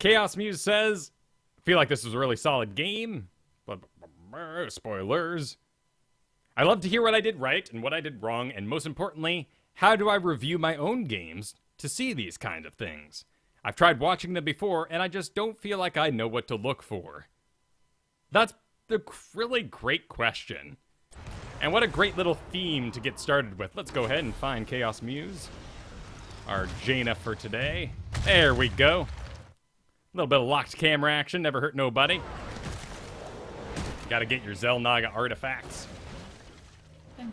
Chaos Muse says, I feel like this was a really solid game, but spoilers. I love to hear what I did right and what I did wrong, and most importantly, how do I review my own games to see these kind of things? I've tried watching them before, and I just don't feel like I know what to look for. That's a really great question. And what a great little theme to get started with. Let's go ahead and find Chaos Muse, our Jaina for today. There we go. A little bit of locked camera action, never hurt nobody. Gotta get your Zelnaga artifacts.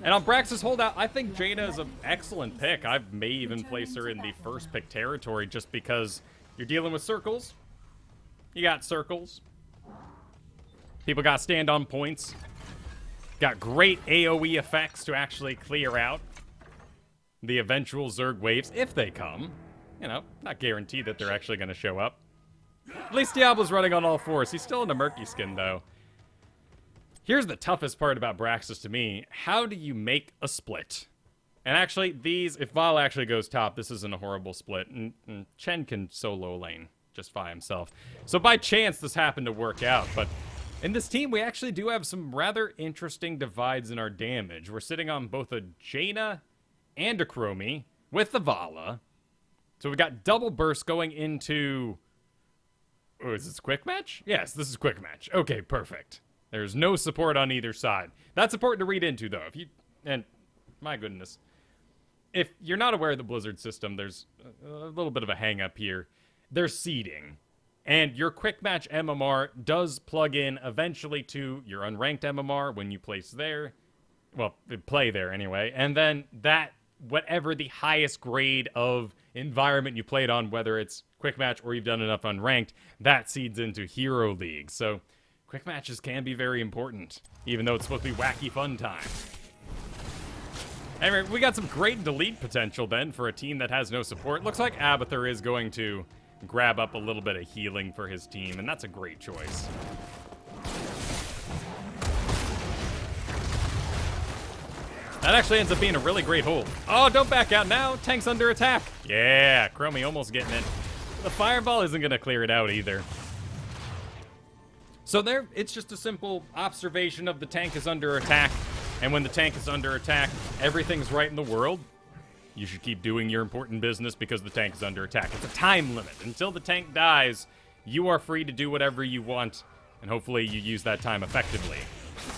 And on Brax's holdout, I think Jaina is an excellent pick. I may even place her in the first pick territory just because you're dealing with circles. You got circles. People got stand-on points. Got great AoE effects to actually clear out the eventual Zerg waves, if they come. You know, not guaranteed that they're actually going to show up. At least Diablo's running on all fours. He's still in a murky skin, though. Here's the toughest part about Braxis to me. How do you make a split? And actually, these, if Val actually goes top, this isn't a horrible split. And Chen can solo lane just by himself. So by chance, this happened to work out. But in this team, we actually do have some rather interesting divides in our damage. We're sitting on both a Jaina and a Chromie with the Vala. So we got double burst going into... Oh, is this quick match? Yes, this is quick match. Okay, perfect. There's no support on either side. That's important to read into, though. If you... And, my goodness. If you're not aware of the Blizzard system, there's a little bit of a hang-up here. There's seeding. And your quick match MMR does plug in eventually to your unranked MMR when you place there. Well, play there anyway. And then that, whatever the highest grade of environment you played on, whether it's quick match or you've done enough unranked, that seeds into Hero League. So quick matches can be very important, even though it's supposed to be wacky fun time. Anyway, we got some great delete potential then for a team that has no support. Looks like Abathur is going to grab up a little bit of healing for his team, and that's a great choice. That actually ends up being a really great hold. Oh, don't back out now. Tank's under attack. Yeah, Chromie almost getting it. The fireball isn't going to clear it out either. So there, it's just a simple observation of the tank is under attack. And when the tank is under attack, everything's right in the world. You should keep doing your important business because the tank is under attack. It's a time limit. Until the tank dies, you are free to do whatever you want. And hopefully you use that time effectively.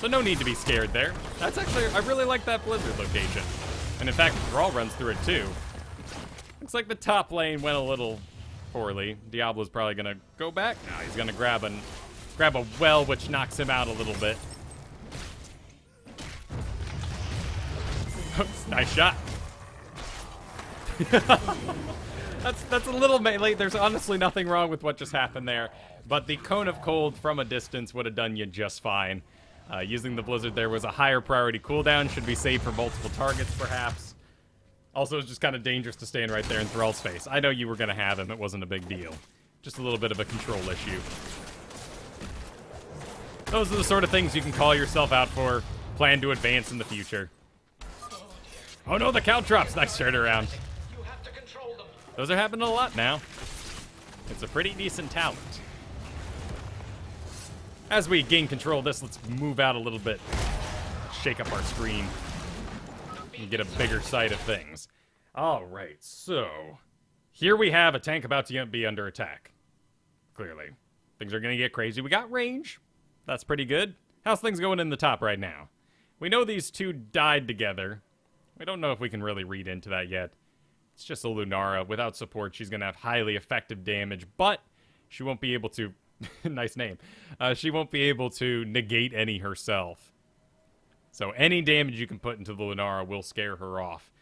So no need to be scared there. That's actually, I really like that Blizzard location. And in fact, Brawl runs through it too. Looks like the top lane went a little poorly. Diablo's probably gonna go back. No, he's gonna grab a well, which knocks him out a little bit. Nice shot. That's a little melee. There's honestly nothing wrong with what just happened there. But the Cone of Cold from a distance would have done you just fine. Using the Blizzard there was a higher priority cooldown. Should be saved for multiple targets, perhaps. Also, it's just kind of dangerous to stand right there in Thrall's face. I know you were going to have him. It wasn't a big deal. Just a little bit of a control issue. Those are the sort of things you can call yourself out for. Plan to advance in the future. Oh no, the count drops. Nice turnaround. Those are happening a lot now. It's a pretty decent talent. As we gain control of this, let's move out a little bit. Shake up our screen. And get a bigger sight of things. Alright, so... Here we have a tank about to be under attack. Clearly. Things are going to get crazy. We got range. That's pretty good. How's things going in the top right now? We know these two died together. We don't know if we can really read into that yet. It's just a Lunara. Without support, she's going to have highly effective damage, but she won't be able to... nice name. She won't be able to negate any herself. So any damage you can put into the Lunara will scare her off.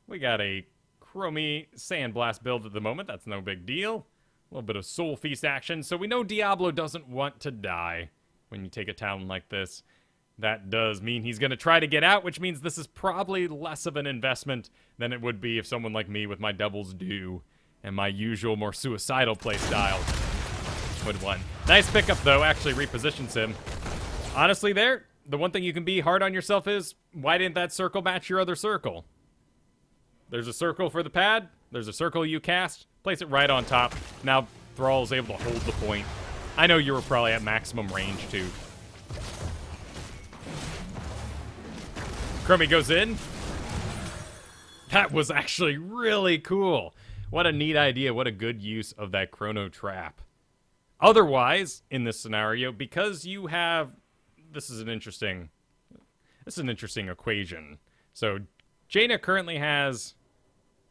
We got a Chromie Sandblast build at the moment. That's no big deal. A little bit of Soul Feast action. So we know Diablo doesn't want to die when you take a town like this. That does mean he's going to try to get out, which means this is probably less of an investment than it would be if someone like me with my Devil's Due and my usual more suicidal playstyle would win. Nice pickup, though. Actually repositions him. Honestly, there, the one thing you can be hard on yourself is, why didn't that circle match your other circle? There's a circle for the pad. There's a circle you cast. Place it right on top. Now, Thrall is able to hold the point. I know you were probably at maximum range, too. Chromie goes in. That was actually really cool. What a neat idea. What a good use of that chrono trap. Otherwise, in this scenario, because you have... This is an interesting equation. So, Jaina currently has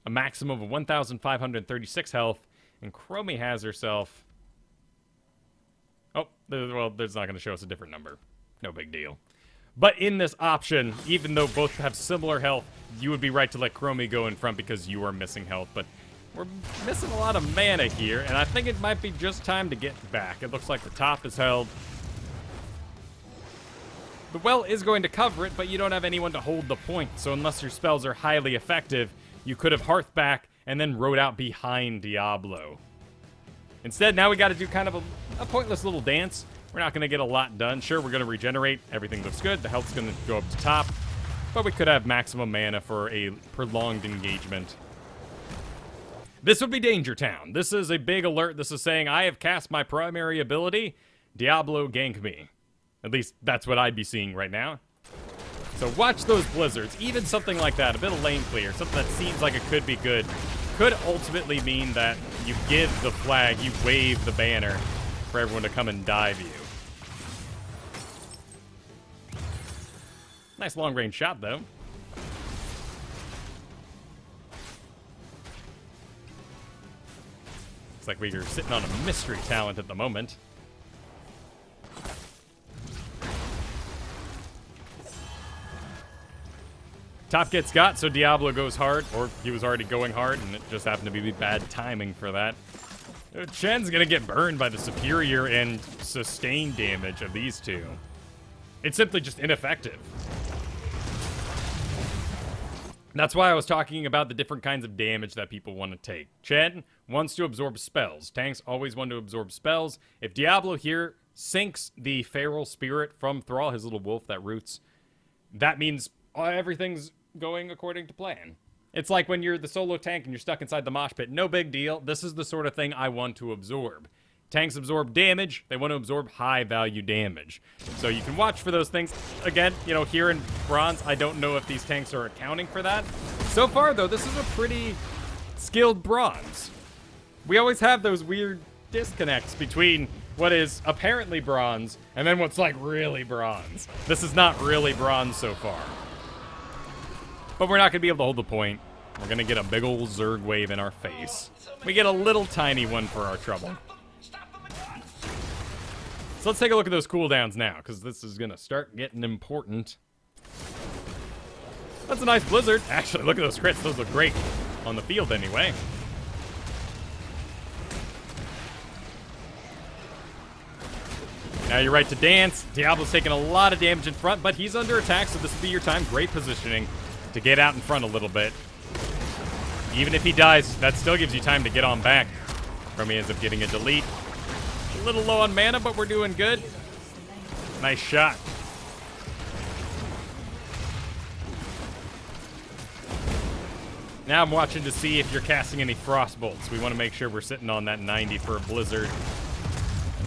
a maximum of 1,536 health, and Chromie has herself... Oh, well, there's not going to show us a different number. No big deal. But in this option, even though both have similar health, you would be right to let Chromie go in front because you are missing health. But we're missing a lot of mana here, and I think it might be just time to get back. It looks like the top is held. The well is going to cover it, but you don't have anyone to hold the point. So unless your spells are highly effective, you could have Hearth back and then rode out behind Diablo. Instead, now we got to do kind of a pointless little dance. We're not going to get a lot done. Sure, we're going to regenerate. Everything looks good. The health's going to go up to top. But we could have maximum mana for a prolonged engagement. This would be Danger Town. This is a big alert. This is saying, I have cast my primary ability. Diablo, gank me. At least, that's what I'd be seeing right now. So watch those blizzards. Even something like that, a bit of lane clear, something that seems like it could be good, could ultimately mean that you give the flag, you wave the banner for everyone to come and dive you. Nice long-range shot, though. Looks like we are sitting on a mystery talent at the moment. Top gets got, so Diablo goes hard, or he was already going hard, and it just happened to be bad timing for that. Chen's gonna get burned by the superior and sustained damage of these two. It's simply just ineffective. That's why I was talking about the different kinds of damage that people want to take. Chen wants to absorb spells. Tanks always want to absorb spells. If Diablo here sinks the feral spirit from Thrall, his little wolf that roots, that means everything's going according to plan. It's like when you're the solo tank and you're stuck inside the mosh pit. No big deal. This is the sort of thing I want to absorb. Tanks absorb damage. They want to absorb high-value damage. So you can watch for those things. Again, you know, here in Bronze, I don't know if these tanks are accounting for that. So far, though, this is a pretty skilled Bronze. We always have those weird disconnects between what is apparently Bronze and then what's like really Bronze. This is not really Bronze so far. But we're not going to be able to hold the point. We're going to get a big old Zerg wave in our face. We get a little tiny one for our trouble. So let's take a look at those cooldowns now, because this is going to start getting important. That's a nice blizzard. Actually, look at those crits. Those look great on the field anyway. Now you're right to dance. Diablo's taking a lot of damage in front, but he's under attack, so this will be your time. Great positioning to get out in front a little bit. Even if he dies, that still gives you time to get on back. Chromie ends up getting a delete. A little low on mana, but we're doing good. Nice shot. Now I'm watching to see if you're casting any frost bolts. We want to make sure we're sitting on that 90 for a blizzard.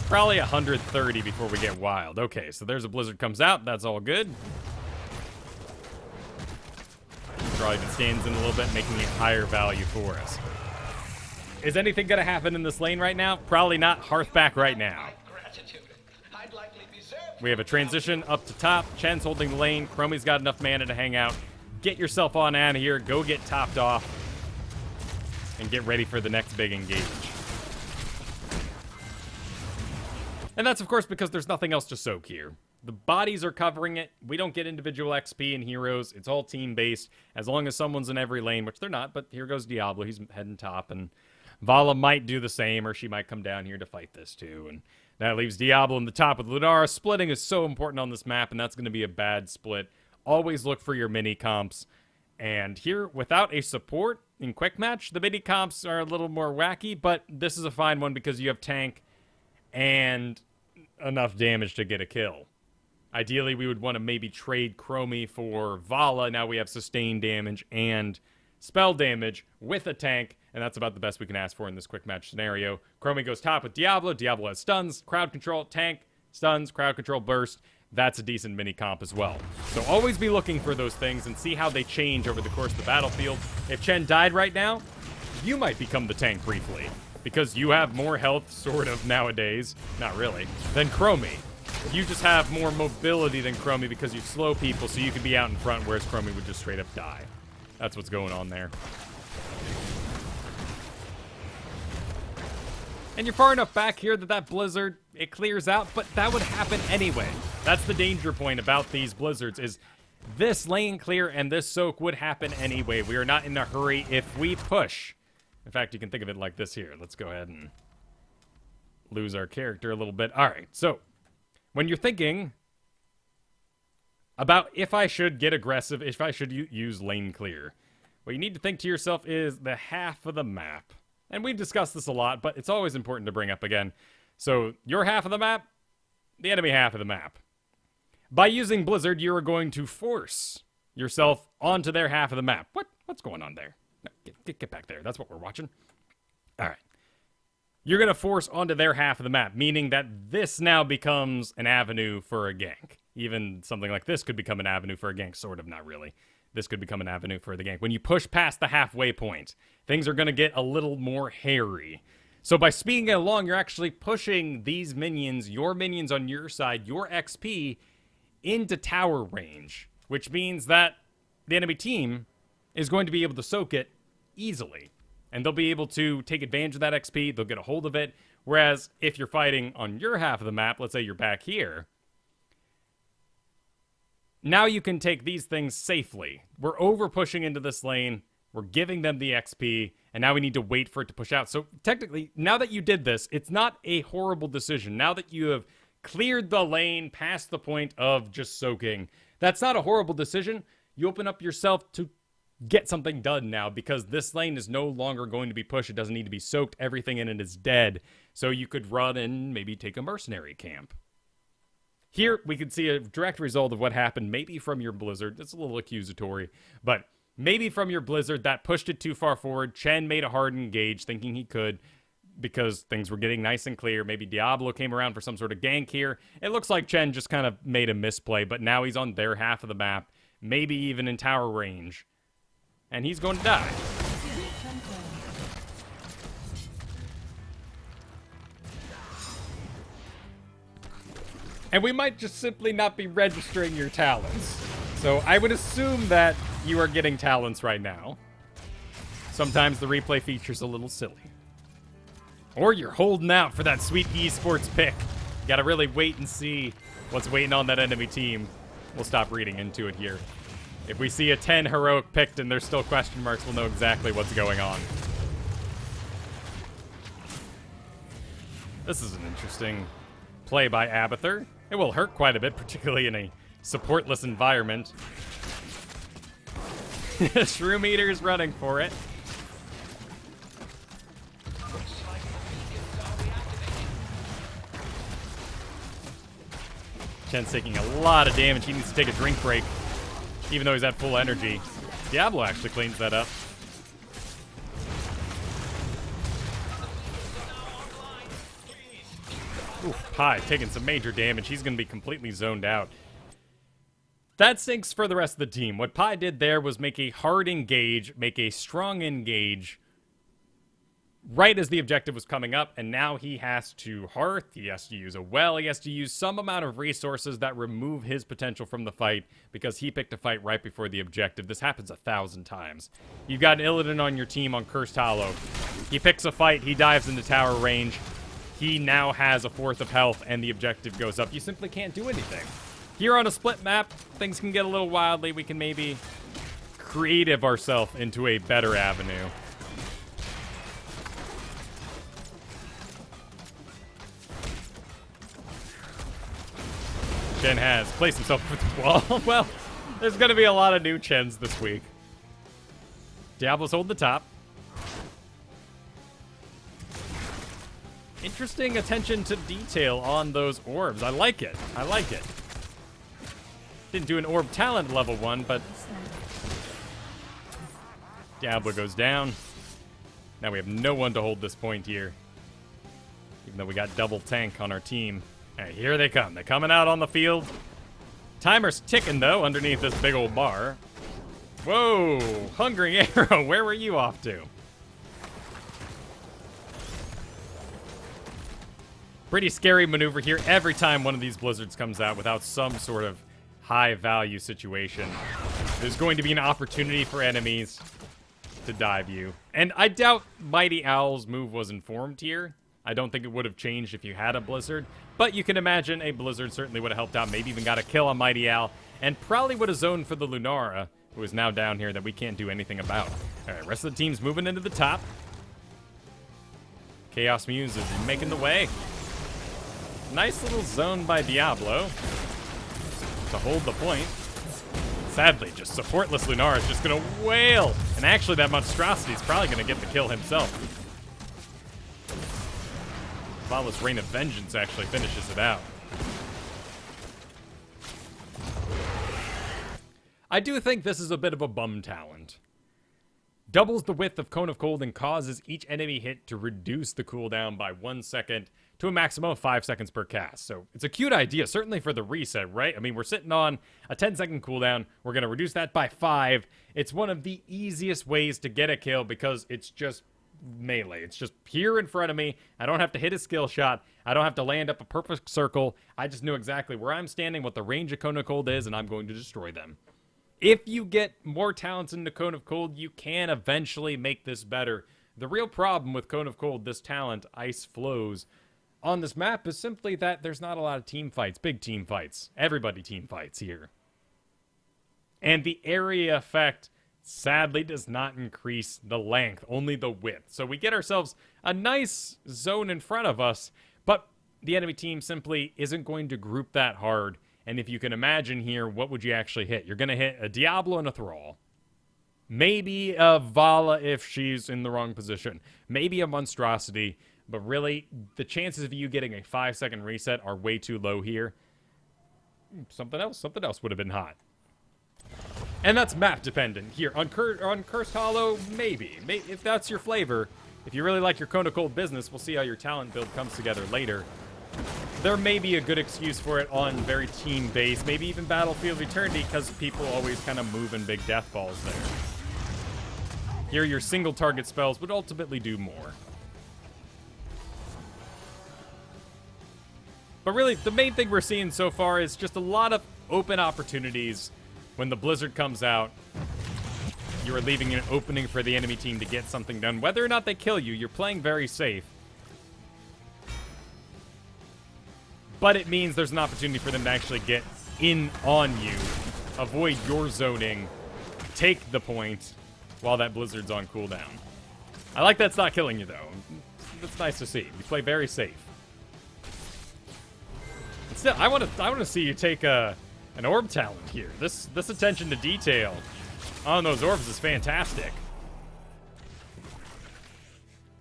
Probably 130 before we get wild. Okay, so there's a blizzard comes out. That's all good. Draw even stands in a little bit, making it higher value for us. Is anything going to happen in this lane right now? Probably not. Hearth back right now. We have a transition up to top. Chen's holding the lane. Chromie's got enough mana to hang out. Get yourself on out of here. Go get topped off. And get ready for the next big engage. And that's, of course, because there's nothing else to soak here. The bodies are covering it. We don't get individual XP and heroes. It's all team-based. As long as someone's in every lane, which they're not, but here goes Diablo. He's heading top, and Vala might do the same, or she might come down here to fight this, too. And that leaves Diablo in the top with Lunara. Splitting is so important on this map, and that's going to be a bad split. Always look for your mini-comps. And here, without a support in Quick Match, the mini-comps are a little more wacky, but this is a fine one because you have tank and enough damage to get a kill. Ideally, we would want to maybe trade Chromie for Vala. Now we have sustained damage and spell damage with a tank, and that's about the best we can ask for in this quick match scenario. Chromie goes top with Diablo. Diablo has stuns, crowd control, tank, stuns, crowd control, burst. That's a decent mini comp as well. So always be looking for those things and see how they change over the course of the battlefield. If Chen died right now, you might become the tank briefly, because you have more health, sort of, nowadays, not really, than Chromie. You just have more mobility than Chromie because you slow people, so you can be out in front, whereas Chromie would just straight up die. That's what's going on there. And you're far enough back here that blizzard, it clears out, but that would happen anyway. That's the danger point about these blizzards, is this lane clear and this soak would happen anyway. We are not in a hurry if we push. In fact, you can think of it like this here. Let's go ahead and lose our character a little bit. All right, so when you're thinking about if I should get aggressive, if I should use lane clear, what you need to think to yourself is the half of the map. And we've discussed this a lot, but it's always important to bring up again. So your half of the map, the enemy half of the map. By using Blizzard, you are going to force yourself onto their half of the map. What's going on there? No, get back there. That's what we're watching. All right. You're going to force onto their half of the map, meaning that this now becomes an avenue for a gank. Even something like this could become an avenue for a gank. Sort of, not really. This could become an avenue for the gank. When you push past the halfway point, things are going to get a little more hairy. So by speeding it along, you're actually pushing these minions, your minions on your side, your XP, into tower range, which means that the enemy team is going to be able to soak it easily. And they'll be able to take advantage of that XP, they'll get a hold of it. Whereas if you're fighting on your half of the map, let's say you're back here, now you can take these things safely. We're over pushing into this lane, we're giving them the XP, and now we need to wait for it to push out. So technically, now that you did this, it's not a horrible decision. Now that you have cleared the lane past the point of just soaking, that's not a horrible decision. You open up yourself to get something done now, because this lane is no longer going to be pushed. It doesn't need to be soaked. Everything in it is dead. So you could run and maybe take a mercenary camp. Here, we can see a direct result of what happened, maybe from your Blizzard. It's a little accusatory, but maybe from your Blizzard that pushed it too far forward. Chen made a hard engage, thinking he could, because things were getting nice and clear. Maybe Diablo came around for some sort of gank here. It looks like Chen just kind of made a misplay, but now he's on their half of the map, maybe even in tower range, and he's going to die. And we might just simply not be registering your talents. So I would assume that you are getting talents right now. Sometimes the replay feature's a little silly. Or you're holding out for that sweet esports pick. You gotta really wait and see what's waiting on that enemy team. We'll stop reading into it here. If we see a 10 heroic picked and there's still question marks, we'll know exactly what's going on. This is an interesting play by Abathur. It will hurt quite a bit, particularly in a supportless environment. Shroom Eater's running for it. Chen's taking a lot of damage. He needs to take a drink break, even though he's at full energy. Diablo actually cleans that up. Ooh, Pi taking some major damage. He's going to be completely zoned out. That sinks for the rest of the team. What Pi did there was make a hard engage, make a strong engage, right as the objective was coming up, and now he has to hearth, he has to use a well, he has to use some amount of resources that remove his potential from the fight, because he picked a fight right before the objective. This happens 1,000 times. You've got Illidan on your team on Cursed Hollow. He picks a fight, he dives into tower range, he now has a fourth of health, and the objective goes up. You simply can't do anything. Here on a split map, things can get a little wildly. We can maybe creative ourselves into a better avenue. Chen has placed himself with the wall. Well, there's going to be a lot of new Chens this week. Diablo's holding the top. Interesting attention to detail on those orbs. I like it. I like it. Didn't do an orb talent level 1, but Diablo goes down. Now we have no one to hold this point here. Even though we got double tank on our team. All right, here they come. They're coming out on the field. Timer's ticking, though, underneath this big old bar. Whoa! Hungry Arrow, where were you off to? Pretty scary maneuver here. Every time one of these blizzards comes out without some sort of high-value situation, there's going to be an opportunity for enemies to dive you. And I doubt Mighty Owl's move was informed here. I don't think it would have changed if you had a blizzard, but you can imagine a blizzard certainly would have helped out, maybe even got a kill on Mighty Owl, and probably would have zoned for the Lunara, who is now down here that we can't do anything about. All right, rest of the team's moving into the top. Chaos Muse is making the way. Nice little zone by Diablo to hold the point. Sadly, just supportless Lunara is just going to wail, and actually that monstrosity is probably going to get the kill himself. Vala's Reign of Vengeance actually finishes it out. I do think this is a bit of a bum talent. Doubles the width of Cone of Cold and causes each enemy hit to reduce the cooldown by 1 second to a maximum of 5 seconds per cast. So it's a cute idea, certainly for the reset, right? I mean, we're sitting on a 10-second cooldown. We're going to reduce that by 5. It's one of the easiest ways to get a kill because it's just melee. It's just here in front of me. I don't have to hit a skill shot. I don't have to land up a perfect circle. I just know exactly where I'm standing, what the range of Cone of Cold is, and I'm going to destroy them. If you get more talents into Cone of Cold, you can eventually make this better. The real problem with Cone of Cold, this talent, Ice Flows, on this map is simply that there's not a lot of team fights, big team fights. Everybody team fights here. And the area effect sadly does not increase the length, only the width. So we get ourselves a nice zone in front of us, but the enemy team simply isn't going to group that hard. And if you can imagine here, what would you actually hit? You're going to hit a Diablo and a Thrall. Maybe a Vala if she's in the wrong position. Maybe a Monstrosity. But really, the chances of you getting a 5-second reset are way too low here. Something else would have been hot. And that's map dependent. Here, on Cursed Hollow, maybe. If that's your flavor, if you really like your Cone of Cold business, we'll see how your talent build comes together later. There may be a good excuse for it on very team-based, maybe even Battlefield Eternity, because people always kind of move in big death balls there. Here, your single target spells would ultimately do more. But really, the main thing we're seeing so far is just a lot of open opportunities. When the blizzard comes out, you are leaving an opening for the enemy team to get something done. Whether or not they kill you, you're playing very safe. But it means there's an opportunity for them to actually get in on you, avoid your zoning, take the point while that blizzard's on cooldown. I like that's not killing you, though. That's nice to see. You play very safe. But still, I want to see you take an orb talent here. This attention to detail on those orbs is fantastic.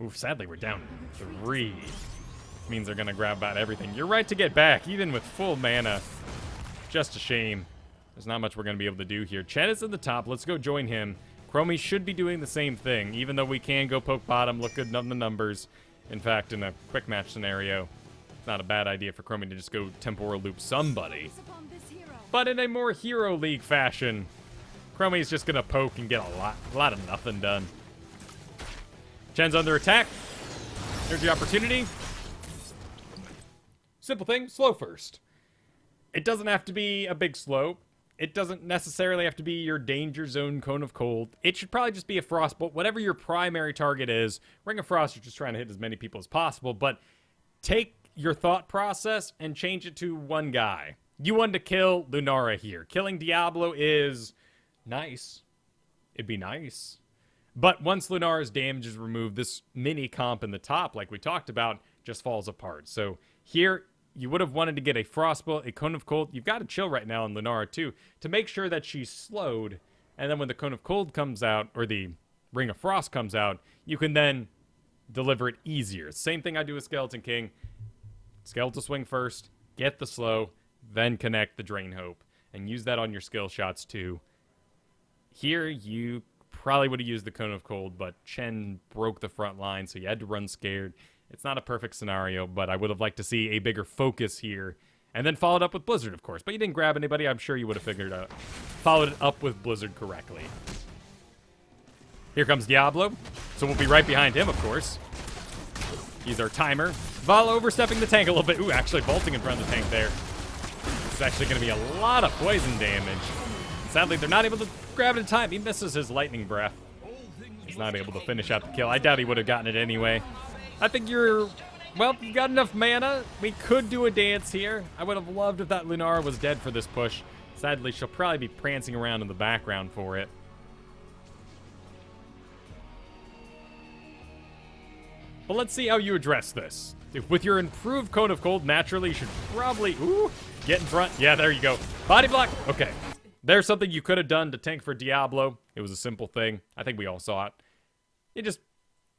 Oof, sadly we're down 3. Means they're gonna grab about everything. You're right to get back, even with full mana. Just a shame. There's not much we're gonna be able to do here. Chen is in the top. Let's go join him. Chromie should be doing the same thing, even though we can go poke bottom, look good on the numbers. In fact, in a quick match scenario, it's not a bad idea for Chromie to just go temporal loop somebody. But in a more Hero League fashion, Chromie's just gonna poke and get a lot of nothing done. Chen's under attack. Here's the opportunity. Simple thing, slow first. It doesn't have to be a big slow. It doesn't necessarily have to be your danger zone Cone of Cold. It should probably just be a Frostbolt. Whatever your primary target is, Ring of Frost, you're just trying to hit as many people as possible, but take your thought process and change it to one guy. You want to kill Lunara here. Killing Diablo is nice. It'd be nice. But once Lunara's damage is removed, this mini comp in the top, like we talked about, just falls apart. So here, you would have wanted to get a Frostbolt, a Cone of Cold. You've got to chill right now on Lunara too, to make sure that she's slowed. And then when the Cone of Cold comes out, or the Ring of Frost comes out, you can then deliver it easier. Same thing I do with Skeleton King. Skeletal swing first, get the slow, then connect the Drain Hope, and use that on your skill shots too. Here, you probably would have used the Cone of Cold, but Chen broke the front line, so you had to run scared. It's not a perfect scenario, but I would have liked to see a bigger focus here. And then followed up with Blizzard, of course. But you didn't grab anybody. I'm sure you would have followed it up with Blizzard correctly. Here comes Diablo. So we'll be right behind him, of course. He's our timer. Vala overstepping the tank a little bit. Ooh, actually bolting in front of the tank there. This is actually going to be a lot of poison damage. Sadly, they're not able to grab it in time. He misses his lightning breath. He's not able to finish out the kill. I doubt he would have gotten it anyway. I think you're... Well, you got enough mana. We could do a dance here. I would have loved if that Lunara was dead for this push. Sadly, she'll probably be prancing around in the background for it. But let's see how you address this. With your improved Cone of Cold, naturally, you should probably... Ooh, get in front. Yeah, there you go. Body block. Okay. There's something you could have done to tank for Diablo. It was a simple thing. I think we all saw it. You just...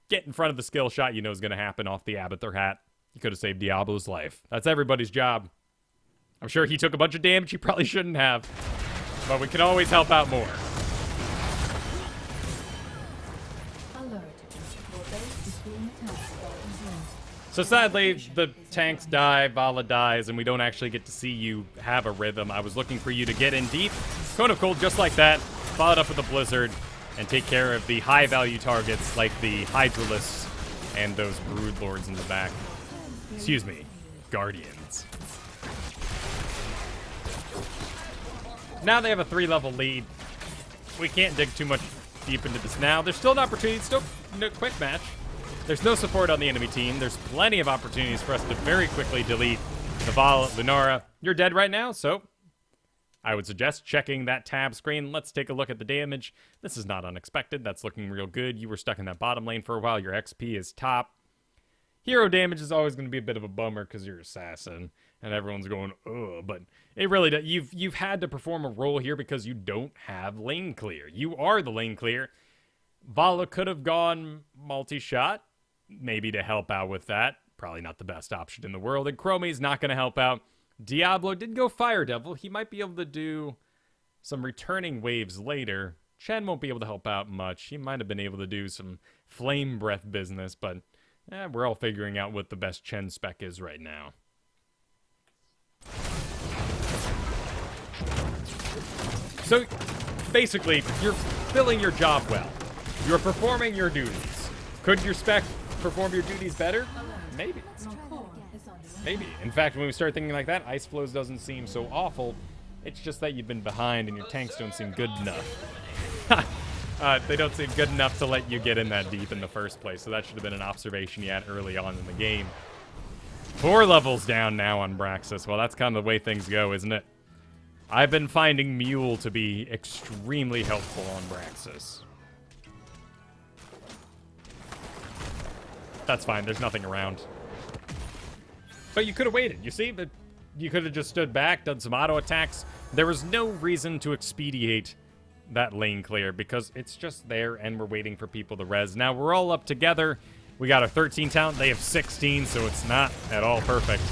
get in front of the skill shot you know is going to happen off the Abathur hat. You could have saved Diablo's life. That's everybody's job. I'm sure he took a bunch of damage he probably shouldn't have. But we can always help out more. So sadly, the tanks die, Vala dies, and we don't actually get to see you have a rhythm. I was looking for you to get in deep. Cone of Cold just like that. Followed up with a Blizzard. And take care of the high-value targets like the Hydralisks and those Brood Lords in the back. Excuse me, Guardians. Now they have a 3-level lead. We can't dig too much deep into this now. There's still an opportunity, still no quick match. There's no support on the enemy team. There's plenty of opportunities for us to very quickly delete the Vala, Lunara. You're dead right now, so... I would suggest checking that tab screen. Let's take a look at the damage. This is not unexpected. That's looking real good. You were stuck in that bottom lane for a while. Your XP is top. Hero damage is always going to be a bit of a bummer because you're assassin. And everyone's going, ugh. But it really does. You've had to perform a role here because you don't have lane clear. You are the lane clear. Vala could have gone multi-shot. Maybe to help out with that. Probably not the best option in the world. And Chromie's not going to help out. Diablo did go Fire Devil. He might be able to do some returning waves later. Chen won't be able to help out much. He might have been able to do some Flame Breath business, but we're all figuring out what the best Chen spec is right now. So, basically, you're filling your job well. You're performing your duties. Could your spec perform your duties better? Maybe. Maybe. In fact, when we start thinking like that, Ice Flows doesn't seem so awful. It's just that you've been behind and your tanks don't seem good enough. They don't seem good enough to let you get in that deep in the first place, so that should have been an observation you had early on in the game. 4 levels down now on Braxis. Well, that's kind of the way things go, isn't it? I've been finding Mule to be extremely helpful on Braxis. That's fine, there's nothing around. But you could have waited, you see? But you could have just stood back, done some auto attacks. There was no reason to expedite that lane clear because it's just there and we're waiting for people to res. Now we're all up together. We got a 13 talent, they have 16, so it's not at all perfect.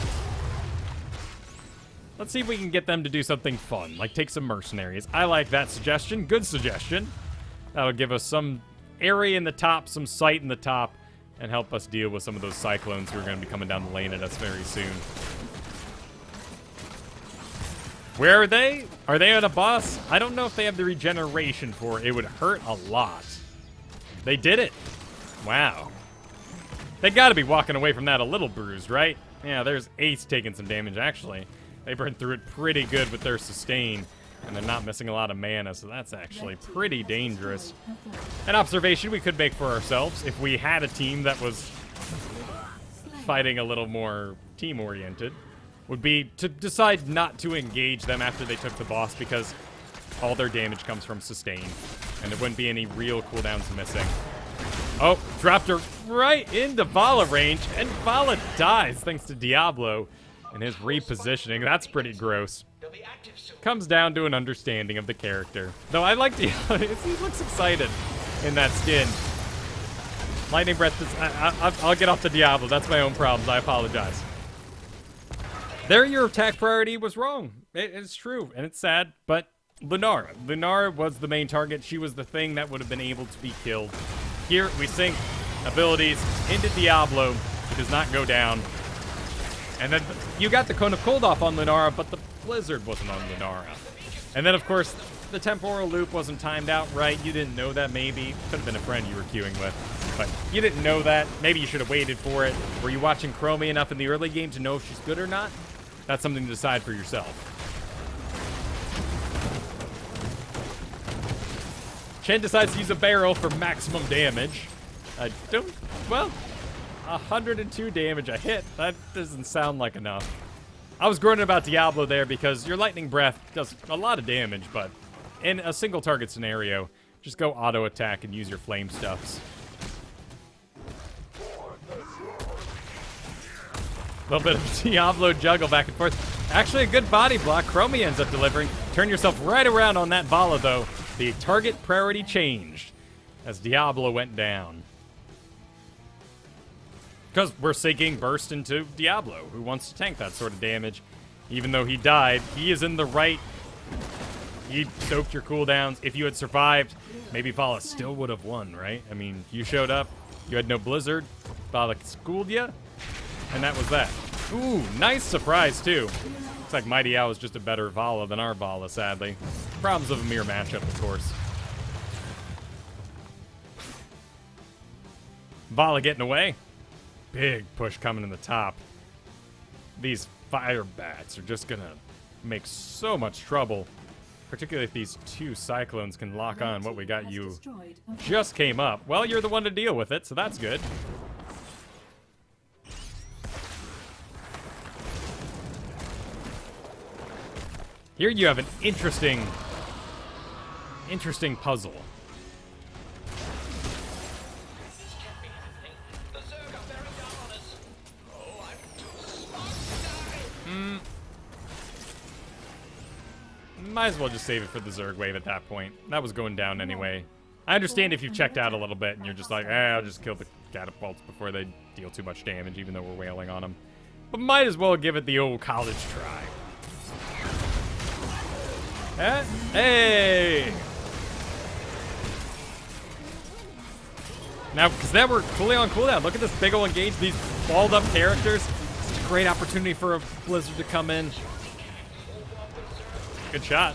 Let's see if we can get them to do something fun, like take some mercenaries. I like that suggestion, good suggestion. That'll give us some area in the top, some sight in the top, and help us deal with some of those cyclones who are going to be coming down the lane at us very soon. Where are they? Are they on a boss? I don't know if they have the regeneration for it. It would hurt a lot. They did it. Wow. They got to be walking away from that a little bruised, right? Yeah, there's Ace taking some damage, actually. They burned through it pretty good with their sustain. And they're not missing a lot of mana, so that's actually pretty dangerous. An observation we could make for ourselves if we had a team that was fighting a little more team-oriented would be to decide not to engage them after they took the boss because all their damage comes from sustain, and there wouldn't be any real cooldowns missing. Oh, dropped her right into Vala range, and Vala dies thanks to Diablo and his repositioning. That's pretty gross. Comes down to an understanding of the character. Though I like Diablo. He looks excited in that skin. Lightning Breath is... I'll get off the Diablo. That's my own problems. I apologize. There, your attack priority was wrong. It's true, and it's sad, but Lunara. Lunara was the main target. She was the thing that would have been able to be killed. Here, we sync abilities into Diablo. He does not go down. And then you got the Cone of Cold off on Lunara, but the Blizzard wasn't on Lunara. And then, of course, the temporal loop wasn't timed out right. You didn't know that, maybe. Could have been a friend you were queuing with. But you didn't know that. Maybe you should have waited for it. Were you watching Chromie enough in the early game to know if she's good or not? That's something to decide for yourself. Chen decides to use a barrel for maximum damage. I don't... Well, 102 damage a hit. That doesn't sound like enough. I was groaning about Diablo there because your Lightning Breath does a lot of damage, but in a single target scenario, just go auto attack and use your flame stuffs. A little bit of Diablo juggle back and forth. Actually, a good body block. Chromie ends up delivering. Turn yourself right around on that Vala, though. The target priority changed as Diablo went down. Because we're syncing Burst into Diablo, who wants to tank that sort of damage. Even though he died, he is in the right. He soaked your cooldowns. If you had survived, maybe Vala still would have won, right? I mean, you showed up, you had no Blizzard, Vala schooled you, and that was that. Ooh, nice surprise, too. Looks like Mighty Owl is just a better Vala than our Vala, sadly. Problems of a mere matchup, of course. Vala getting away. Big push coming in the top. These fire bats are just gonna make so much trouble. Particularly if these two cyclones can lock on. What we got you just came up. Well, you're the one to deal with it, so that's good. Here you have an interesting puzzle. Might as well just save it for the Zerg wave at that point. That was going down anyway. I understand if you've checked out a little bit and you're just like, I'll just kill the catapults before they deal too much damage, even though we're wailing on them. But might as well give it the old college try. Hey! Now, because now we're fully on cooldown. Look at this big ol' engage, these balled up characters. It's a great opportunity for a Blizzard to come in. Good shot.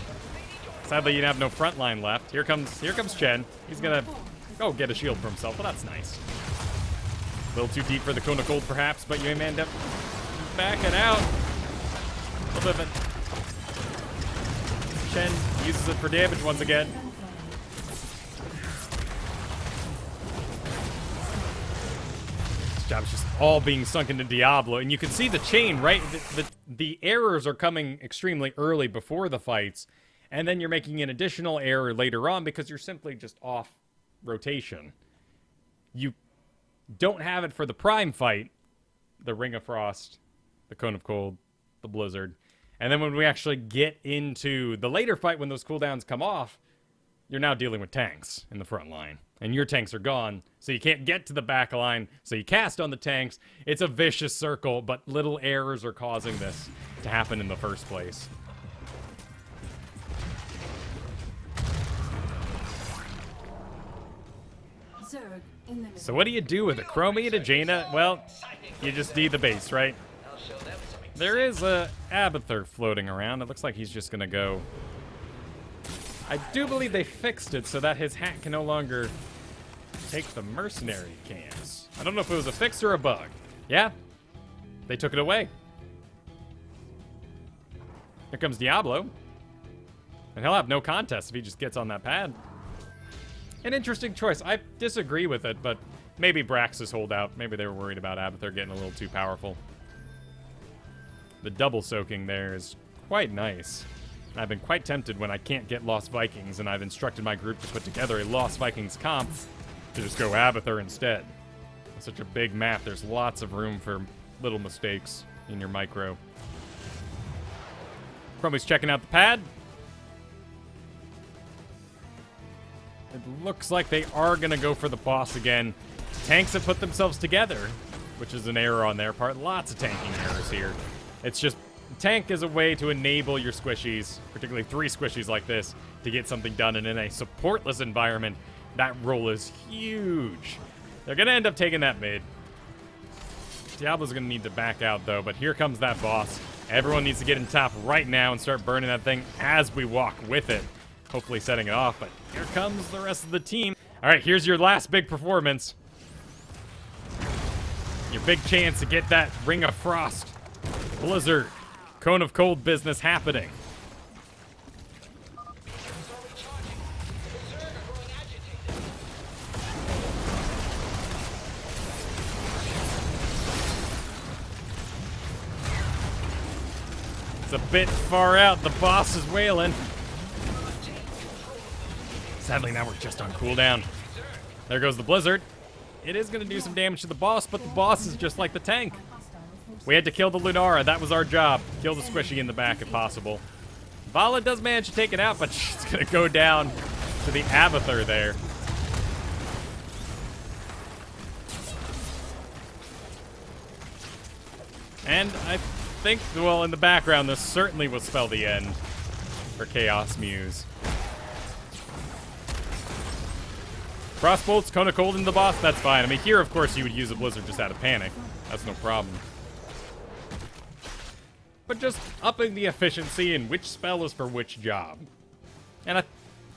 Sadly, you have no front line left. Here comes Chen. He's gonna go get a shield for himself, but that's nice. A little too deep for the Cone of Cold, perhaps, but you may end up backing out. A little bit of it. Chen uses it for damage once again. This job's just all being sunk into Diablo, and you can see the chain, right? The errors are coming extremely early before the fights, and then you're making an additional error later on because you're simply just off rotation. You don't have it for the prime fight, the Ring of Frost, the Cone of Cold, the Blizzard. And then when we actually get into the later fight, when those cooldowns come off, you're now dealing with tanks in the front line. And your tanks are gone, so you can't get to the back line, so you cast on the tanks. It's a vicious circle, but little errors are causing this to happen in the first place. So what do you do with a Chromie and a Jaina? Well, you just need the base, right? There is a Abathur floating around. It looks like he's just gonna go. I do believe they fixed it so that his hat can no longer take the mercenary camps. I don't know if it was a fix or a bug. Yeah, they took it away. Here comes Diablo. And he'll have no contest if he just gets on that pad. An interesting choice. I disagree with it, but maybe Brax's holdout. Maybe they were worried about Abathur getting a little too powerful. The double soaking there is quite nice. I've been quite tempted when I can't get Lost Vikings, and I've instructed my group to put together a Lost Vikings comp to just go Abathur instead. It's such a big map, there's lots of room for little mistakes in your micro. Chromie's checking out the pad. It looks like they are going to go for the boss again. Tanks have put themselves together, which is an error on their part. Lots of tanking errors here. It's just Tank is a way to enable your squishies, particularly 3 squishies like this, to get something done. And in a supportless environment, that role is huge. They're going to end up taking that mid. Diablo's going to need to back out, though, but here comes that boss. Everyone needs to get in top right now and start burning that thing as we walk with it. Hopefully setting it off, but here comes the rest of the team. All right, here's your last big performance. Your big chance to get that Ring of Frost, Blizzard, Cone of Cold business happening. It's a bit far out. The boss is wailing. Sadly, now we're just on cooldown. There goes the Blizzard. It is going to do some damage to the boss, but the boss is just like the tank. We had to kill the Lunara. That was our job. Kill the squishy in the back if possible. Vala does manage to take it out, but she's going to go down to the Abathur there. And I think, well, in the background, this certainly will spell the end for Chaos Muse. Frostbolts, Cone of Cold into the boss, that's fine. I mean, here, of course, you would use a Blizzard just out of panic. That's no problem. But just upping the efficiency and which spell is for which job. And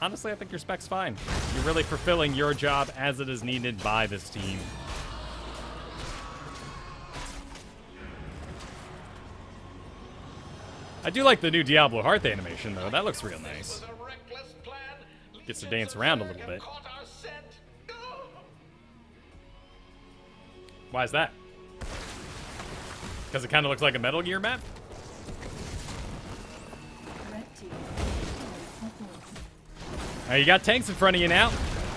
honestly, I think your spec's fine. You're really fulfilling your job as it is needed by this team. I do like the new Diablo Hearth animation, though. That looks real nice. Gets to dance around a little bit. Why is that? Because it kind of looks like a Metal Gear map? You got tanks in front of you now.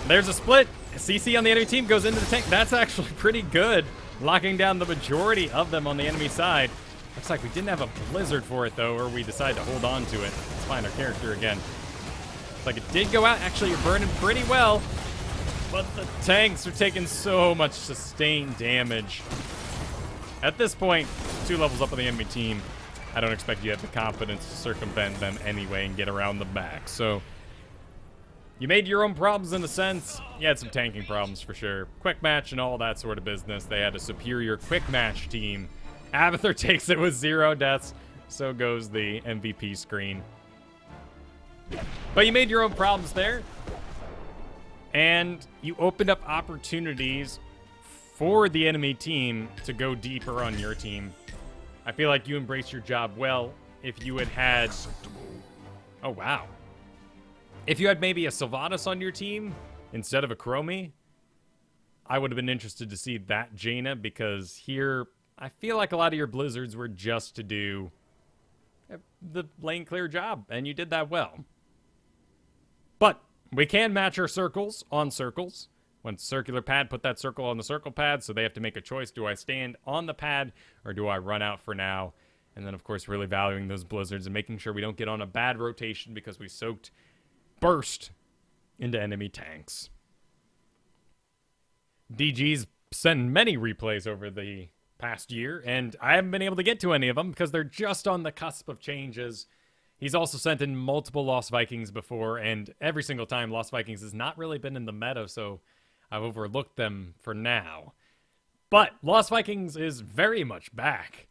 There's a split. CC on the enemy team goes into the tank. That's actually pretty good. Locking down the majority of them on the enemy side. Looks like we didn't have a Blizzard for it, though, or we decided to hold on to it. Let's find our character again. Looks like it did go out. Actually, you're burning pretty well. But the tanks are taking so much sustained damage. At this point, 2 levels up on the enemy team, I don't expect you to have the confidence to circumvent them anyway and get around the back. So, you made your own problems in a sense. You had some tanking problems for sure. Quick match and all that sort of business. They had a superior quick match team. Abathur takes it with 0 deaths. So goes the MVP screen. But you made your own problems there. And you opened up opportunities for the enemy team to go deeper on your team. I feel like you embraced your job well. If you had... Oh, wow. If you had maybe a Sylvanas on your team instead of a Chromie, I would have been interested to see that Jaina, because here, I feel like a lot of your Blizzards were just to do the lane clear job, and you did that well. But we can match our circles on circles. When circular pad, put that circle on the circle pad, so they have to make a choice. Do I stand on the pad, or do I run out for now? And then, of course, really valuing those Blizzards and making sure we don't get on a bad rotation because we burst into enemy tanks. DG's sent many replays over the past year, and I haven't been able to get to any of them because they're just on the cusp of changes. He's also sent in multiple Lost Vikings before, and every single time Lost Vikings has not really been in the meta, so I've overlooked them for now. But Lost Vikings is very much back.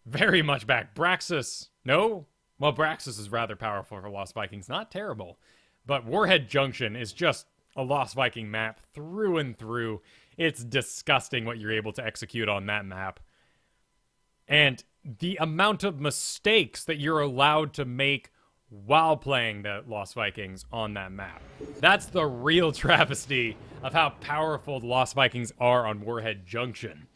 Very much back. Braxis, no? Well, Braxis is rather powerful for Lost Vikings. Not terrible. But Warhead Junction is just a Lost Viking map through and through. It's disgusting what you're able to execute on that map. And the amount of mistakes that you're allowed to make while playing the Lost Vikings on that map. That's the real travesty of how powerful the Lost Vikings are on Warhead Junction.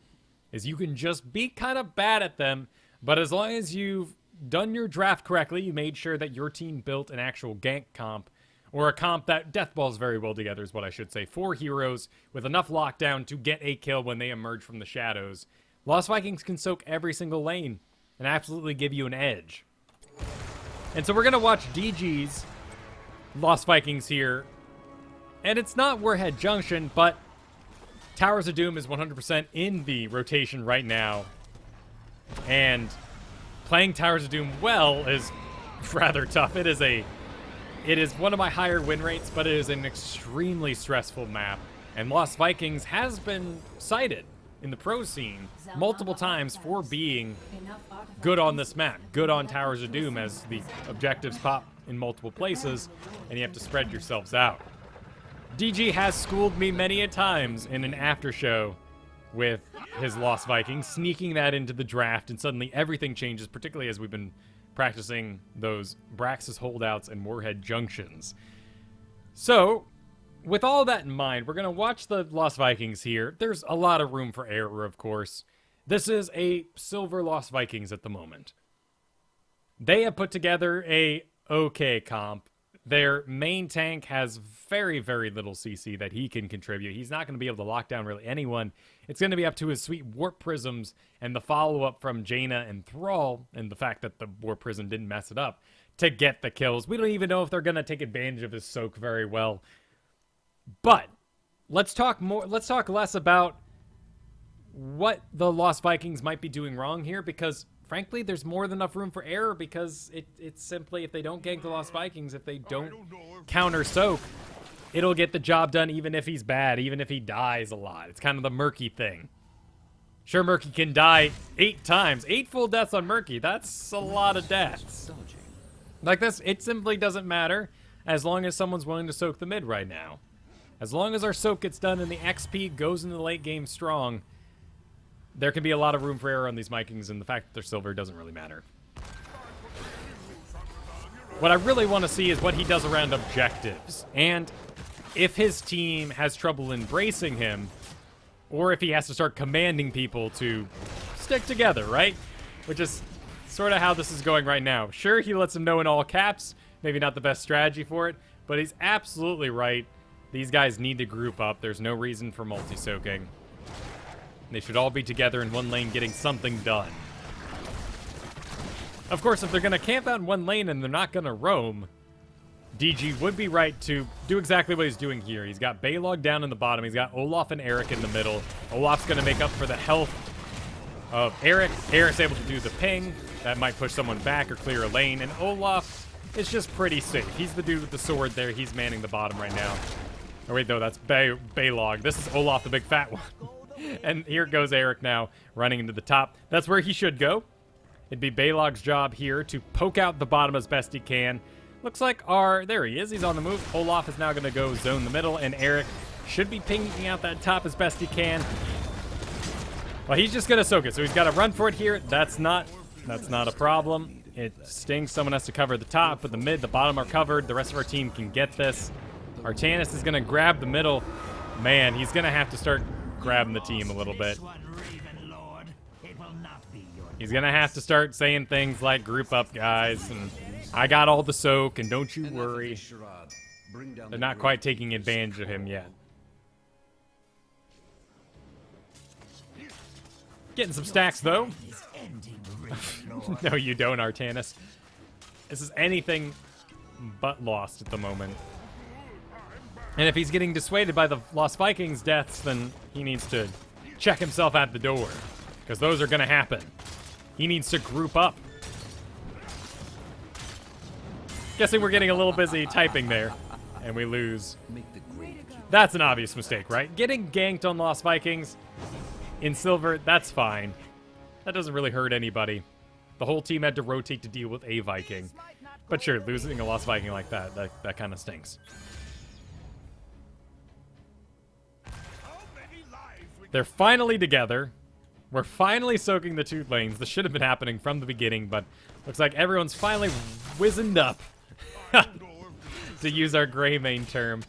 Is you can just be kind of bad at them, but as long as you've done your draft correctly, you made sure that your team built an actual gank comp, or a comp that deathballs very well together is what I should say. 4 heroes with enough lockdown to get a kill when they emerge from the shadows. Lost Vikings can soak every single lane and absolutely give you an edge. And so we're going to watch DG's Lost Vikings here. And it's not Warhead Junction, but Towers of Doom is 100% in the rotation right now. And playing Towers of Doom well is rather tough. It is one of my higher win rates, but it is an extremely stressful map. And Lost Vikings has been cited in the pro scene multiple times for being good on this map, good on Towers of Doom, as the objectives pop in multiple places and you have to spread yourselves out. DG has schooled me many a times in an after show with his Lost Vikings, sneaking that into the draft, and suddenly everything changes, particularly as we've been practicing those Braxis holdouts and Warhead junctions. So, with all that in mind, we're going to watch the Lost Vikings here. There's a lot of room for error, of course. This is a silver Lost Vikings at the moment. They have put together a okay comp. Their main tank has very, very little CC that he can contribute. He's not going to be able to lock down really anyone. It's going to be up to his sweet Warp Prisms and the follow-up from Jaina and Thrall, and the fact that the Warp Prism didn't mess it up, to get the kills. We don't even know if they're going to take advantage of his soak very well. But let's talk less about what the Lost Vikings might be doing wrong here, because frankly, there's more than enough room for error, because it's simply, if they don't gank the Lost Vikings, if they don't counter soak, it'll get the job done even if he's bad, even if he dies a lot. It's kind of the Murky thing. Sure, Murky can die 8 times. 8 full deaths on Murky. That's a lot of deaths. Like this, it simply doesn't matter as long as someone's willing to soak the mid right now. As long as our soak gets done and the XP goes into the late game strong, there can be a lot of room for error on these Vikings, and the fact that they're silver doesn't really matter. What I really want to see is what he does around objectives, and if his team has trouble embracing him, or if he has to start commanding people to stick together, right? Which is sort of how this is going right now. Sure, he lets them know in all caps, maybe not the best strategy for it, but he's absolutely right. These guys need to group up. There's no reason for multi-soaking. They should all be together in one lane getting something done. Of course, if they're going to camp out in one lane and they're not going to roam, DG would be right to do exactly what he's doing here. He's got Baylog down in the bottom. He's got Olaf and Eric in the middle. Olaf's going to make up for the health of Eric. Eric's able to do the ping. That might push someone back or clear a lane. And Olaf is just pretty safe. He's the dude with the sword there. He's manning the bottom right now. Oh, wait, though. That's Baylog. This is Olaf, the big fat one. And here goes Eric now, running into the top. That's where he should go. It'd be Baylog's job here to poke out the bottom as best he can. Looks like there he is. He's on the move. Olaf is now going to go zone the middle, and Eric should be pinging out that top as best he can. Well, he's just going to soak it, so he's got to run for it here. That's not a problem. It stings. Someone has to cover the top, but the mid, the bottom are covered. The rest of our team can get this. Artanis is going to grab the middle. Man, he's going to have to start grabbing the team a little bit. He's going to have to start saying things like, group up, guys, and I got all the soak, and don't you worry. They're not quite taking advantage of him yet. Getting some stacks, though. No, you don't, Artanis. This is anything but lost at the moment. And if he's getting dissuaded by the Lost Vikings deaths, then he needs to check himself at the door, because those are going to happen. He needs to group up. Guessing we're getting a little busy typing there, and we lose. That's an obvious mistake, right? Getting ganked on Lost Vikings in silver, that's fine. That doesn't really hurt anybody. The whole team had to rotate to deal with a Viking. But sure, losing a Lost Viking like that kind of stinks. They're finally together. We're finally soaking the 2 lanes. This should have been happening from the beginning, but looks like everyone's finally wizened up, to use our gray main term,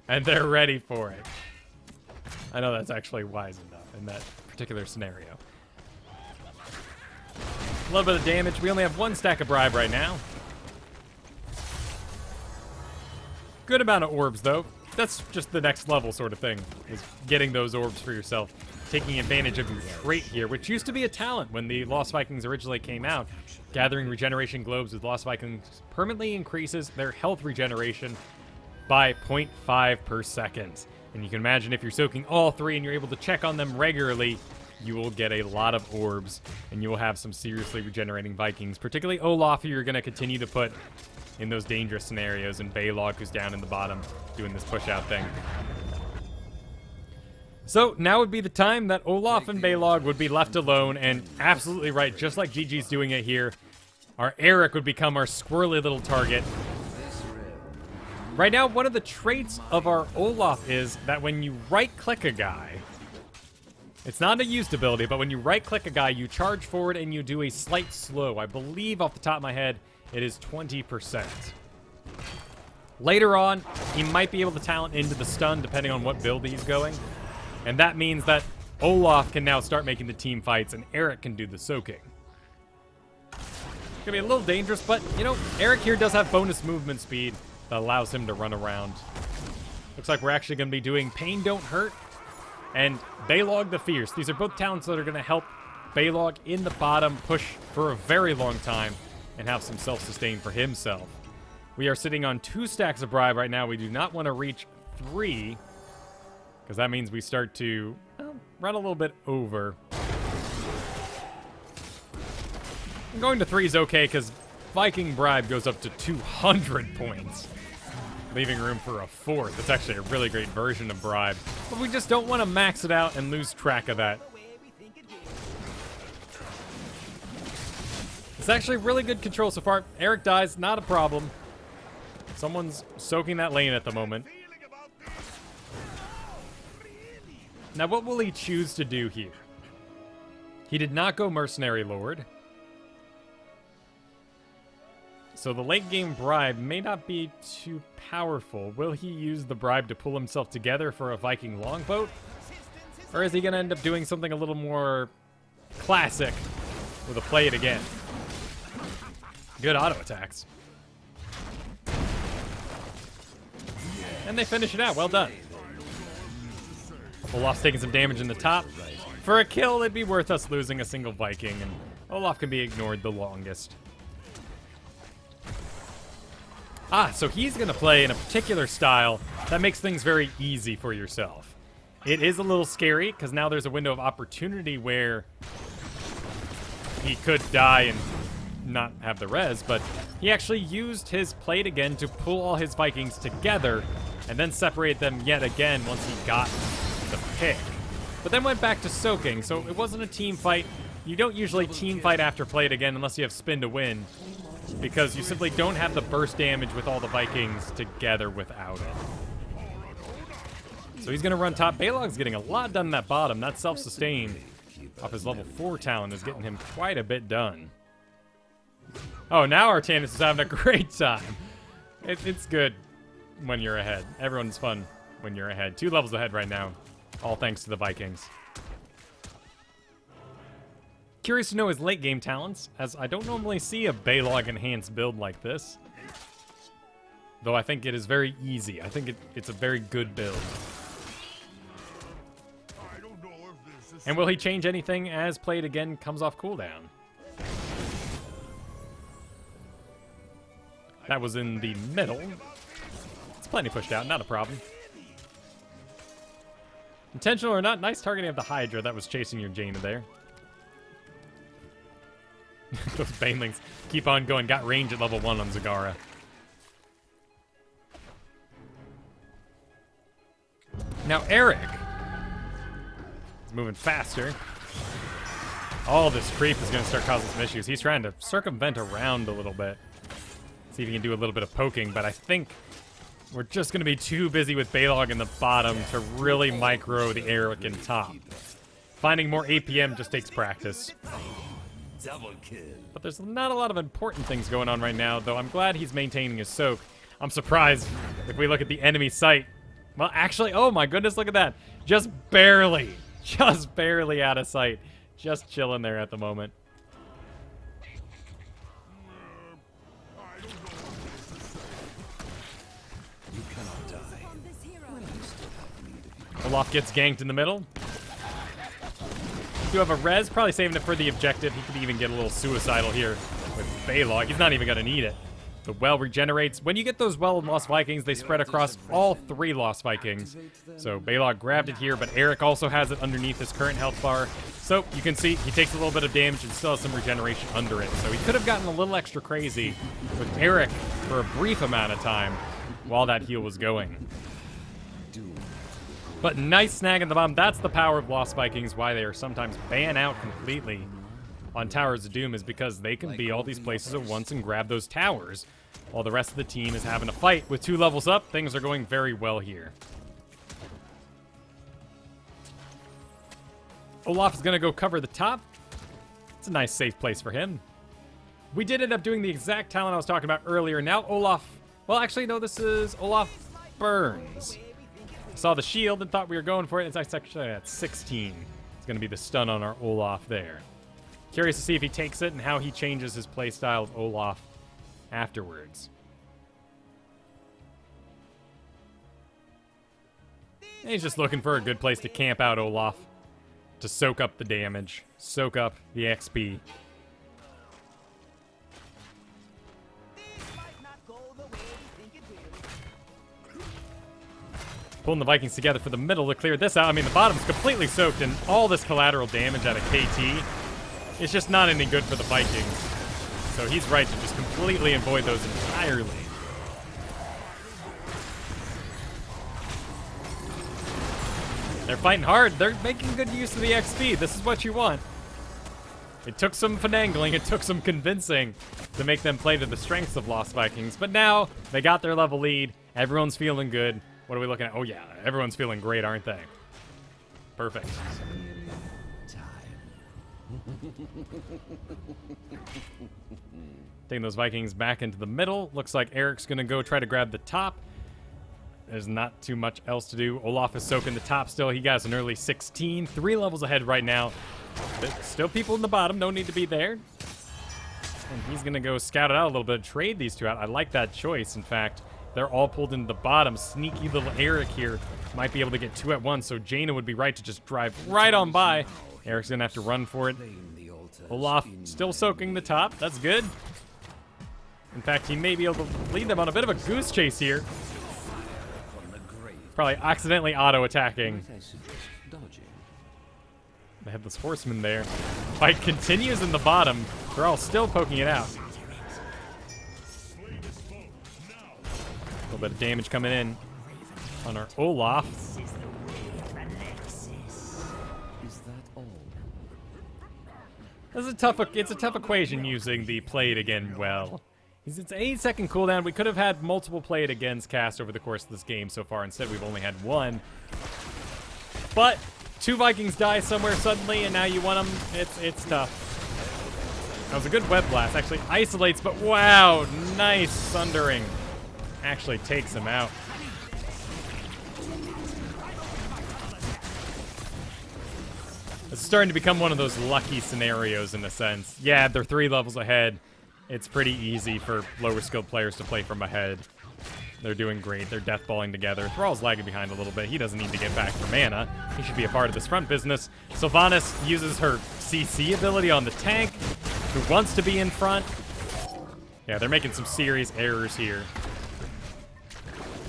and they're ready for it. I know that's actually wizened up in that particular scenario. A little bit of damage. We only have 1 stack of bribe right now. Good amount of orbs, though. That's just the next level sort of thing, is getting those orbs for yourself. Taking advantage of your trait here, which used to be a talent when the Lost Vikings originally came out. Gathering regeneration globes with Lost Vikings permanently increases their health regeneration by 0.5 per second. And you can imagine if you're soaking all 3 and you're able to check on them regularly, you will get a lot of orbs, and you will have some seriously regenerating Vikings, particularly Olaf, who you're going to continue to put in those dangerous scenarios, and Balog, who's down in the bottom doing this push-out thing. So now would be the time that Olaf and Balog would be left alone, and absolutely right, just like GG's doing it here, our Eric would become our squirrely little target. Right now, one of the traits of our Olaf is that when you right-click a guy, it's not a used ability, but when you right-click a guy, you charge forward and you do a slight slow. I believe off the top of my head, it is 20%. Later on, he might be able to talent into the stun, depending on what build he's going. And that means that Olaf can now start making the team fights, and Eric can do the soaking. It's gonna be a little dangerous, but, you know, Eric here does have bonus movement speed that allows him to run around. Looks like we're actually gonna be doing Pain Don't Hurt and Balog the Fierce. These are both talents that are gonna help Balog in the bottom push for a very long time and have some self-sustain for himself. We are sitting on 2 stacks of bribe right now. We do not want to reach 3, because that means we start to run a little bit over. Going to 3 is okay, because Viking bribe goes up to 200 points, leaving room for a 4th. It's actually a really great version of bribe, but we just don't want to max it out and lose track of that. It's actually really good control so far. Eric dies, not a problem. Someone's soaking that lane at the moment. Now, what will he choose to do here? He did not go Mercenary Lord. So the late game bribe may not be too powerful. Will he use the bribe to pull himself together for a Viking longboat? Or is he going to end up doing something a little more classic with a play it again? Good auto attacks. And they finish it out. Well done. Olaf's taking some damage in the top. For a kill, it'd be worth us losing a single Viking, and Olaf can be ignored the longest. So he's going to play in a particular style that makes things very easy for yourself. It is a little scary, because now there's a window of opportunity where he could die and not have the res, but he actually used his plate again to pull all his Vikings together and then separate them yet again once he got the pick. But then went back to soaking, so it wasn't a team fight. You don't usually team fight after plate again unless you have spin to win, because you simply don't have the burst damage with all the Vikings together without it. So he's going to run top. Balog's getting a lot done in that bottom. That self-sustain off his level 4 talent is getting him quite a bit done. Oh, now Artanis is having a great time. It's good when you're ahead. Everyone's fun when you're ahead. 2 levels ahead right now, all thanks to the Vikings. Curious to know his late game talents, as I don't normally see a Balog enhanced build like this. Though I think it is very easy. I think it's a very good build. And will he change anything as played again comes off cooldown? That was in the middle. It's plenty pushed out, not a problem. Intentional or not, nice targeting of the Hydra that was chasing your Jaina there. Those Banelings keep on going. Got range at level 1 on Zagara. Now Eric is moving faster. All this creep is going to start causing some issues. He's trying to circumvent around a little bit. See if he can do a little bit of poking, but I think we're just going to be too busy with Balog in the bottom to really micro the Eric in top. Finding more APM just takes practice. Double kill. But there's not a lot of important things going on right now, though I'm glad he's maintaining his soak. I'm surprised if we look at the enemy site. Well, actually, oh my goodness, look at that. Just barely out of sight. Just chilling there at the moment. You cannot die. Olaf gets ganked in the middle. Do have a res, probably saving it for the objective. He could even get a little suicidal here with Balog. He's not even going to need it. The well regenerates. When you get those well Lost Vikings, they spread across all 3 Lost Vikings. So Balog grabbed it here, but Eric also has it underneath his current health bar. So you can see he takes a little bit of damage and still has some regeneration under it. So he could have gotten a little extra crazy with Eric for a brief amount of time while that heal was going. But nice snag in the bottom. That's the power of Lost Vikings, why they are sometimes banned out completely on Towers of Doom, is because they can be all these places at once and grab those towers while the rest of the team is having a fight. With 2 levels up, things are going very well here. Olaf is going to go cover the top. It's a nice safe place for him. We did end up doing the exact talent I was talking about earlier. Now Olaf, well actually no, this is Olaf Burns. I saw the shield and thought we were going for it. It's actually at 16. It's going to be the stun on our Olaf there. Curious to see if he takes it and how he changes his playstyle of Olaf afterwards. And he's just looking for a good place to camp out Olaf, to soak up the damage, soak up the XP. Pulling the Vikings together for the middle to clear this out. I mean, the bottom's completely soaked, and all this collateral damage out of KT is just not any good for the Vikings. So he's right to just completely avoid those entirely. They're fighting hard. They're making good use of the XP. This is what you want. It took some finagling. It took some convincing to make them play to the strengths of Lost Vikings. But now they got their level lead. Everyone's feeling good. What are we looking at? Oh, yeah. Everyone's feeling great, aren't they? Perfect. Taking those Vikings back into the middle. Looks like Eric's going to go try to grab the top. There's not too much else to do. Olaf is soaking the top still. He got an early 16. 3 levels ahead right now. But still people in the bottom. No need to be there. And he's going to go scout it out a little bit. Trade these 2 out. I like that choice, in fact. They're all pulled into the bottom. Sneaky little Eric here might be able to get 2 at once, so Jaina would be right to just drive right on by. Eric's going to have to run for it. Olaf still soaking the top. That's good. In fact, he may be able to lead them on a bit of a goose chase here. Probably accidentally auto-attacking the Headless Horseman there. Fight continues in the bottom. They're all still poking it out. A little bit of damage coming in on our Olaf. It's a tough equation using the play it again well. It's an 8-second cooldown. We could have had multiple play it agains cast over the course of this game so far. Instead, we've only had 1. But 2 Vikings die somewhere suddenly, and now you want them. It's tough. That was a good web blast. Actually isolates, but wow, nice sundering. Actually takes him out. It's starting to become one of those lucky scenarios in a sense. Yeah, they're 3 levels ahead. It's pretty easy for lower skilled players to play from ahead. They're doing great. They're deathballing together. Thrall's lagging behind a little bit. He doesn't need to get back for mana. He should be a part of this front business. Sylvanas uses her CC ability on the tank, who wants to be in front. Yeah, they're making some serious errors here.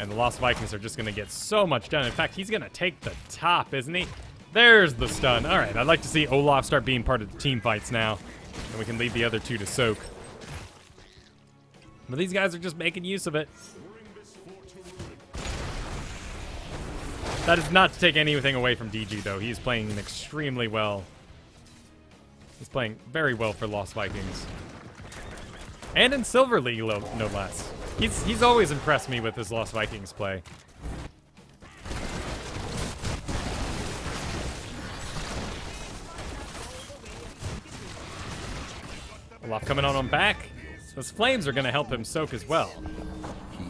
And the Lost Vikings are just going to get so much done. In fact, he's going to take the top, isn't he? There's the stun. All right, I'd like to see Olaf start being part of the team fights now. And we can leave the other 2 to soak. But these guys are just making use of it. That is not to take anything away from DG, though. He's playing extremely well. He's playing very well for Lost Vikings. And in Silver League, no less. He's always impressed me with his Lost Vikings play. Olaf coming on back. Those flames are going to help him soak as well.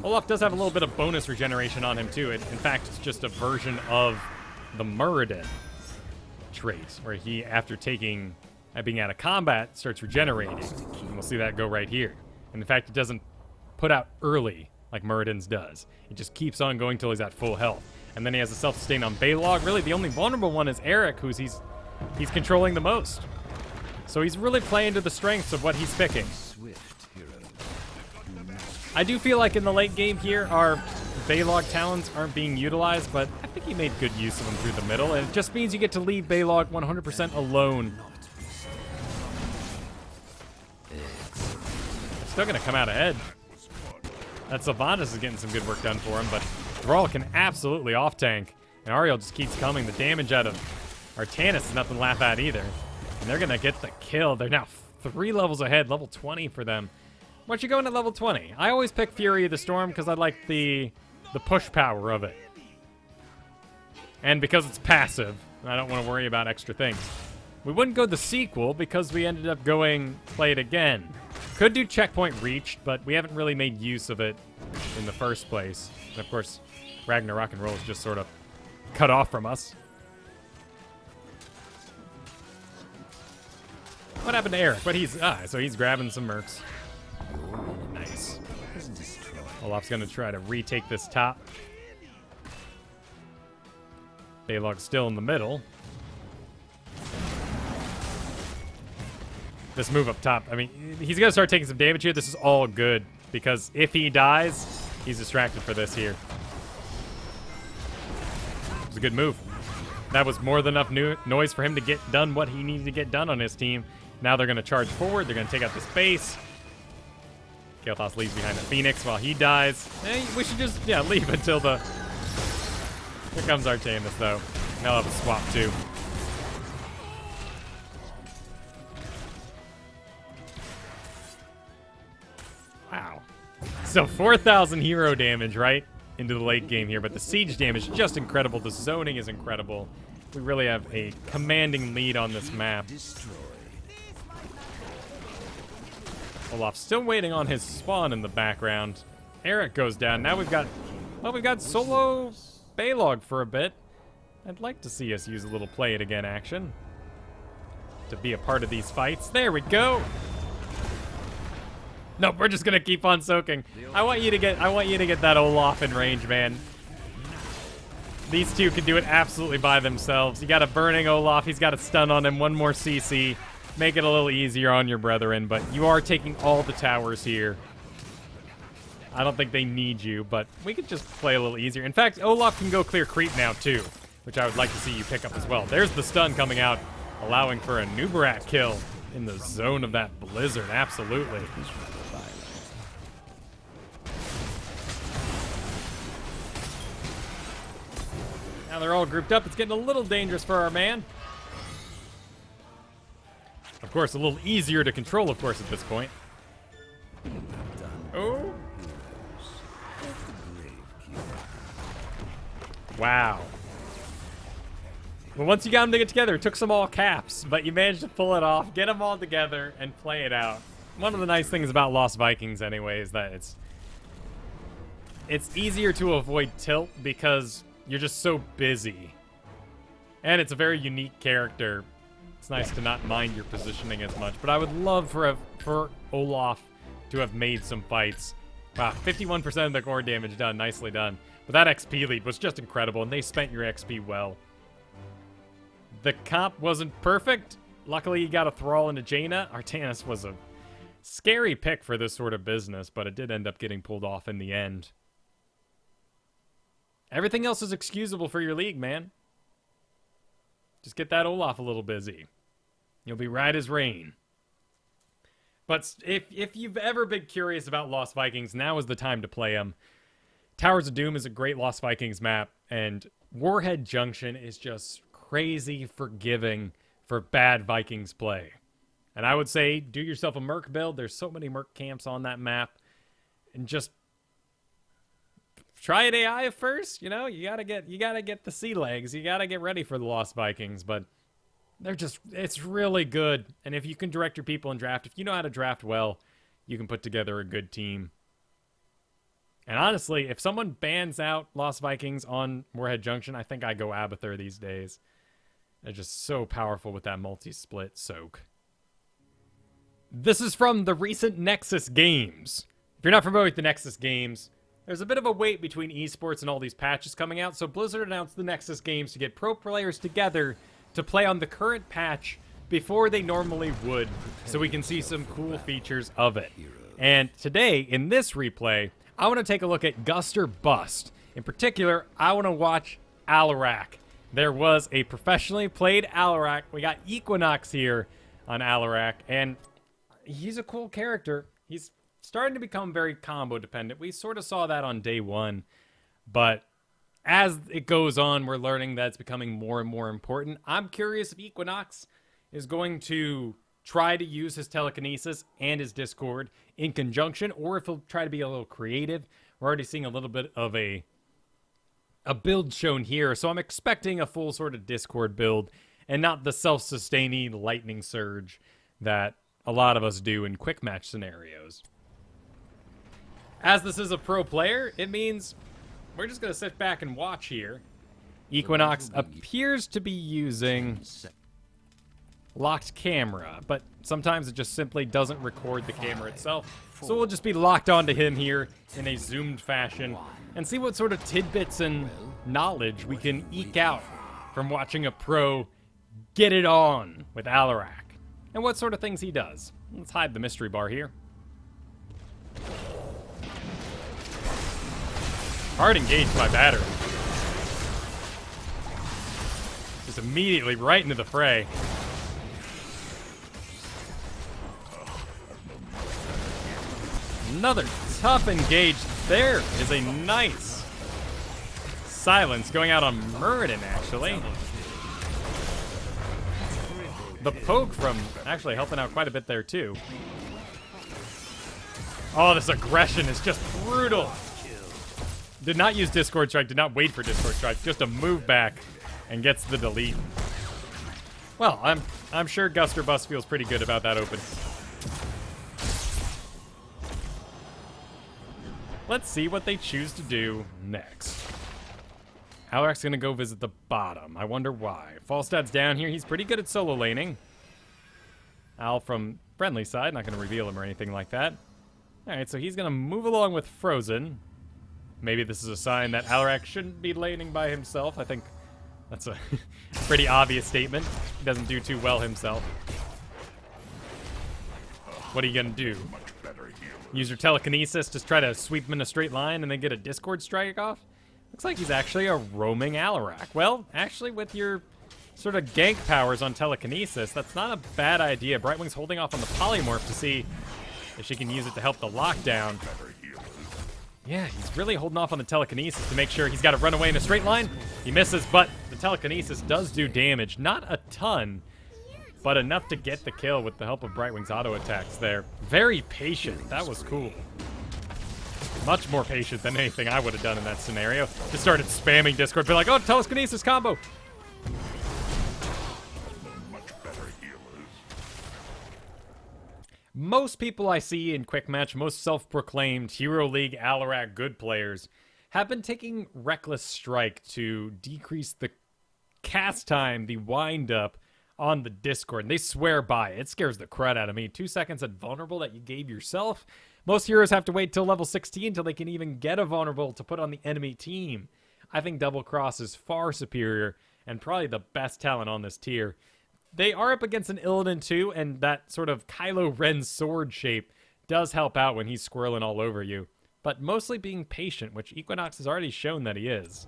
Olaf does have a little bit of bonus regeneration on him, too. In fact, it's just a version of the Muradin trait, where he, after being out of combat, starts regenerating. And we'll see that go right here. And in fact, it doesn't put out early like Muradin's does. It just keeps on going till he's at full health. And then he has a self-sustain on Balog. Really, the only vulnerable one is Eric, who's he's controlling the most. So he's really playing to the strengths of what he's picking. I do feel like in the late game here, our Baylog talents aren't being utilized, but I think he made good use of them through the middle, and it just means you get to leave Baylog 100% alone. Still going to come out ahead. That Sylvanas is getting some good work done for him, but Thrall can absolutely off-tank, and Ariel just keeps coming. The damage out of Artanis is nothing to laugh at either, and they're going to get the kill. They're now 3 levels ahead, level 20 for them. Why don't you go into level 20? I always pick Fury of the Storm because I like the push power of it. And because it's passive, and I don't want to worry about extra things. We wouldn't go the sequel because we ended up going play it again. Could do checkpoint reached, but we haven't really made use of it in the first place. And of course, Ragnarok and Roll is just sort of cut off from us. What happened to Eric? But so he's grabbing some mercs. Nice. Olaf's gonna try to retake this top. Baylog's still in the middle. This move up top, I mean, he's gonna start taking some damage here. This is all good, because if he dies, he's distracted for this here. It was a good move. That was more than enough noise for him to get done what he needed to get done on his team. Now they're gonna charge forward, they're gonna take out this base. Kael'thas leaves behind the Phoenix while he dies. We should just, leave until the... Here comes Artanis, though. They'll have a swap, too. Wow. So 4,000 hero damage, right? Into the late game here, but the siege damage is just incredible. The zoning is incredible. We really have a commanding lead on this map. Olaf's still waiting on his spawn in the background. Eric goes down. Now we've got solo Baylog for a bit. I'd like to see us use a little play it again action to be a part of these fights. There we go. Nope, we're just gonna keep on soaking. I want you to get that Olaf in range, man. These two can do it absolutely by themselves. You got a burning Olaf. He's got a stun on him. One more CC. Make it a little easier on your brethren, but you are taking all the towers here. I don't think they need you, but we could just play a little easier. In fact, Olaf can go clear creep now, too, which I would like to see you pick up as well. There's the stun coming out, allowing for a Nubarak kill in the zone of that blizzard. Absolutely. Now they're all grouped up. It's getting a little dangerous for our man. Of course, a little easier to control, of course, at this point. Oh. Wow. Well, once you got them to get together, it took some all caps, but you managed to pull it off, get them all together, and play it out. One of the nice things about Lost Vikings, anyway, is that it's easier to avoid tilt because you're just so busy. And it's a very unique character. It's nice to not mind your positioning as much, but I would love for Olaf to have made some fights. Wow, 51% of the core damage done. Nicely done. But that XP lead was just incredible, and they spent your XP well. The comp wasn't perfect. Luckily, you got a Thrall into Jaina. Artanis was a scary pick for this sort of business, but it did end up getting pulled off in the end. Everything else is excusable for your league, man. Just get that Olaf a little busy. You'll be right as rain. But if you've ever been curious about Lost Vikings, now is the time to play them. Towers of Doom is a great Lost Vikings map, and Warhead Junction is just crazy forgiving for bad Vikings play. And I would say, do yourself a Merc build. There's so many Merc camps on that map. And just try it AI first. You know, you gotta get the sea legs. You gotta get ready for the Lost Vikings, but it's really good. And if you can direct your people in draft, if you know how to draft well, you can put together a good team. And honestly, if someone bans out Lost Vikings on Warhead Junction, I think I go Abathur these days. They're just so powerful with that multi-split soak. This is from the recent Nexus games. If you're not familiar with the Nexus games, there's a bit of a wait between esports and all these patches coming out, so Blizzard announced the Nexus games to get pro players together to play on the current patch before they normally would, so we can see some cool features of it. And today, in this replay, I want to take a look at Gust or Bust. In particular, I want to watch Alarak. There was a professionally played Alarak. We got Equinox here on Alarak, and he's a cool character. He's starting to become very combo dependent. We sort of saw that on day one, but as it goes on, we're learning that it's becoming more and more important. I'm curious if Equinox is going to try to use his telekinesis and his Discord in conjunction, or if he'll try to be a little creative. We're already seeing a little bit of a build shown here, so I'm expecting a full sort of Discord build and not the self-sustaining lightning surge that a lot of us do in quick match scenarios. As this is a pro player, it means we're just going to sit back and watch here. Equinox appears to be using locked camera, but sometimes it just simply doesn't record the camera itself. So we'll just be locked onto him here in a zoomed fashion and see what sort of tidbits and knowledge we can eke out from watching a pro get it on with Alarak and what sort of things he does. Let's hide the mystery bar here. Hard engaged by battery. Just immediately right into the fray. Another tough engage. There is a nice silence going out on Muradin, actually. The poke from actually helping out quite a bit there, too. Oh, this aggression is just brutal. Did not use Discord Strike, did not wait for Discord Strike, just a move back and gets the delete. Well, I'm sure Gust or Bust feels pretty good about that open. Let's see what they choose to do next. Alarak's gonna go visit the bottom. I wonder why. Falstad's down here. He's pretty good at solo laning. Al from friendly side, not gonna reveal him or anything like that. Alright, so he's gonna move along with Frozen. Maybe this is a sign that Alarak shouldn't be laning by himself. I think that's a pretty obvious statement. He doesn't do too well himself. What are you gonna do? Use your telekinesis to try to sweep him in a straight line and then get a Discord strike off? Looks like he's actually a roaming Alarak. Well, actually with your sort of gank powers on telekinesis, that's not a bad idea. Brightwing's holding off on the polymorph to see if she can use it to help the lockdown. Yeah, he's really holding off on the telekinesis to make sure he's got to run away in a straight line. He misses, but the telekinesis does do damage. Not a ton, but enough to get the kill with the help of Brightwing's auto attacks there. Very patient. That was cool. Much more patient than anything I would have done in that scenario. Just started spamming Discord, be like, oh, telekinesis combo. Most people I see in Quick Match, most self-proclaimed Hero League Alarak good players, have been taking Reckless Strike to decrease the cast time, the wind-up on the Discord. And they swear by it. It scares the crud out of me. 2 seconds at vulnerable that you gave yourself. Most heroes have to wait till level 16 till they can even get a vulnerable to put on the enemy team. I think Double Cross is far superior and probably the best talent on this tier. They are up against an Illidan too, and that sort of Kylo Ren sword shape does help out when he's squirreling all over you. But mostly being patient, which Equinox has already shown that he is.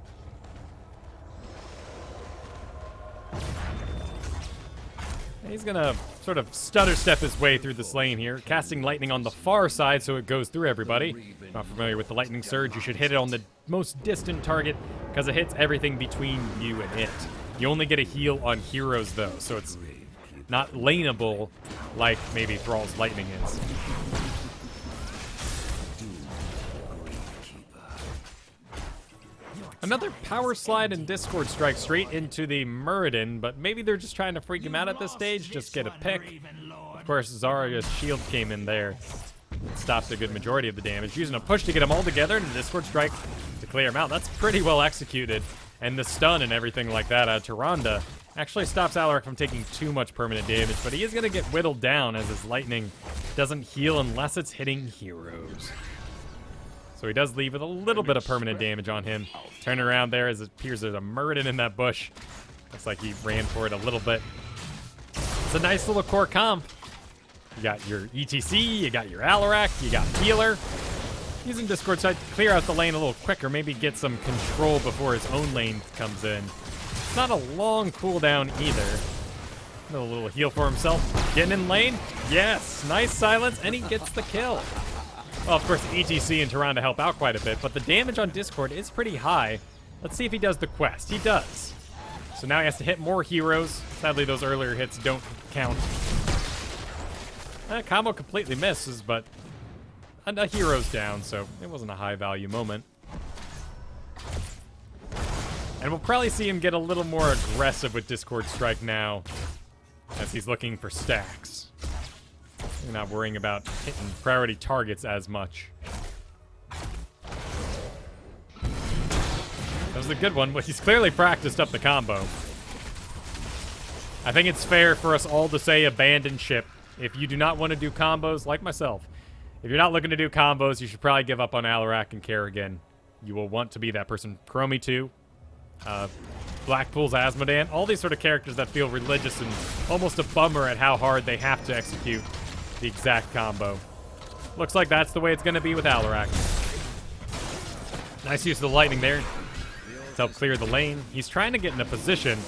He's gonna sort of stutter step his way through this lane here, casting lightning on the far side so it goes through everybody. If you're not familiar with the lightning surge, you should hit it on the most distant target because it hits everything between you and it. You only get a heal on heroes though, so it's not laneable like maybe Thrall's lightning is. Another power slide and Discord strike straight into the Muradin, but maybe they're just trying to freak him out at this stage, just get a pick. Of course, Zarya's shield came in there, stopped a good majority of the damage, using a push to get them all together and a Discord strike to clear him out. That's pretty well executed. And the stun and everything like that out of Tyrande actually stops Alarak from taking too much permanent damage, but he is going to get whittled down as his lightning doesn't heal unless it's hitting heroes. So he does leave with a little bit of permanent damage on him. Turn around there as it appears there's a Muradin in that bush. Looks like he ran for it a little bit. It's a nice little core comp. You got your ETC, you got your Alarak, you got Healer. Using Discord side to clear out the lane a little quicker, maybe get some control before his own lane comes in. It's not a long cooldown either. A little heal for himself. Getting in lane. Yes, nice silence, and he gets the kill. Well, of course, ETC and Tehran to help out quite a bit, but the damage on Discord is pretty high. Let's see if he does the quest. He does. So now he has to hit more heroes. Sadly, those earlier hits don't count. That combo completely misses, but a hero's down, so it wasn't a high-value moment. And we'll probably see him get a little more aggressive with Discord Strike now, as he's looking for stacks. You're not worrying about hitting priority targets as much. That was a good one, but he's clearly practiced up the combo. I think it's fair for us all to say abandon ship. If you do not want to do combos, like myself, if you're not looking to do combos, you should probably give up on Alarak and Kerrigan. You will want to be that person. Chromie too. Blackpool's Asmodan. All these sort of characters that feel religious and almost a bummer at how hard they have to execute the exact combo. Looks like that's the way it's going to be with Alarak. Nice use of the lightning there to help clear the lane. He's trying to get in a position.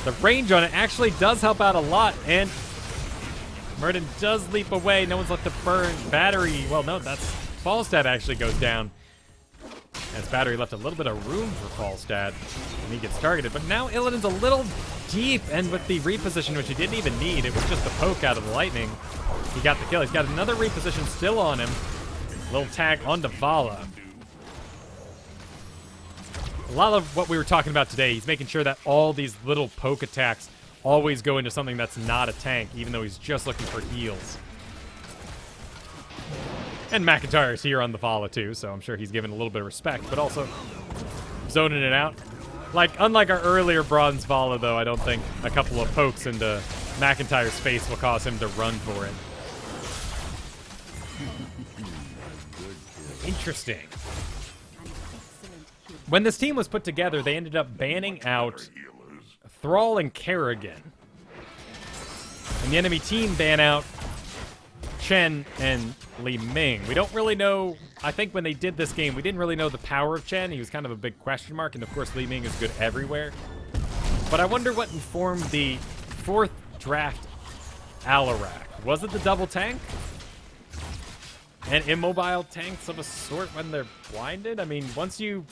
The range on it actually does help out a lot, and Murden does leap away. No one's left to burn. Battery, well, no, that's... Falstad actually goes down. As Battery left a little bit of room for Falstad, and he gets targeted. But now Illidan's a little deep, and with the reposition, which he didn't even need, it was just a poke out of the lightning. He got the kill. He's got another reposition still on him. Little tag onto Vala. A lot of what we were talking about today, he's making sure that all these little poke attacks always go into something that's not a tank, even though he's just looking for heals. And McIntyre is here on the Vala too, so I'm sure he's given a little bit of respect, but also zoning it out. Unlike our earlier bronze Vala, though, I don't think a couple of pokes into McIntyre's face will cause him to run for it. Interesting. When this team was put together, they ended up banning out Thrall and Kerrigan. And the enemy team ban out Chen and Li Ming. We don't really know, I think when they did this game, we didn't really know the power of Chen. He was kind of a big question mark, and of course Li Ming is good everywhere. But I wonder what informed the 4th draft Alarak. Was it the double tank? And immobile tanks of a sort when they're blinded? I mean, once you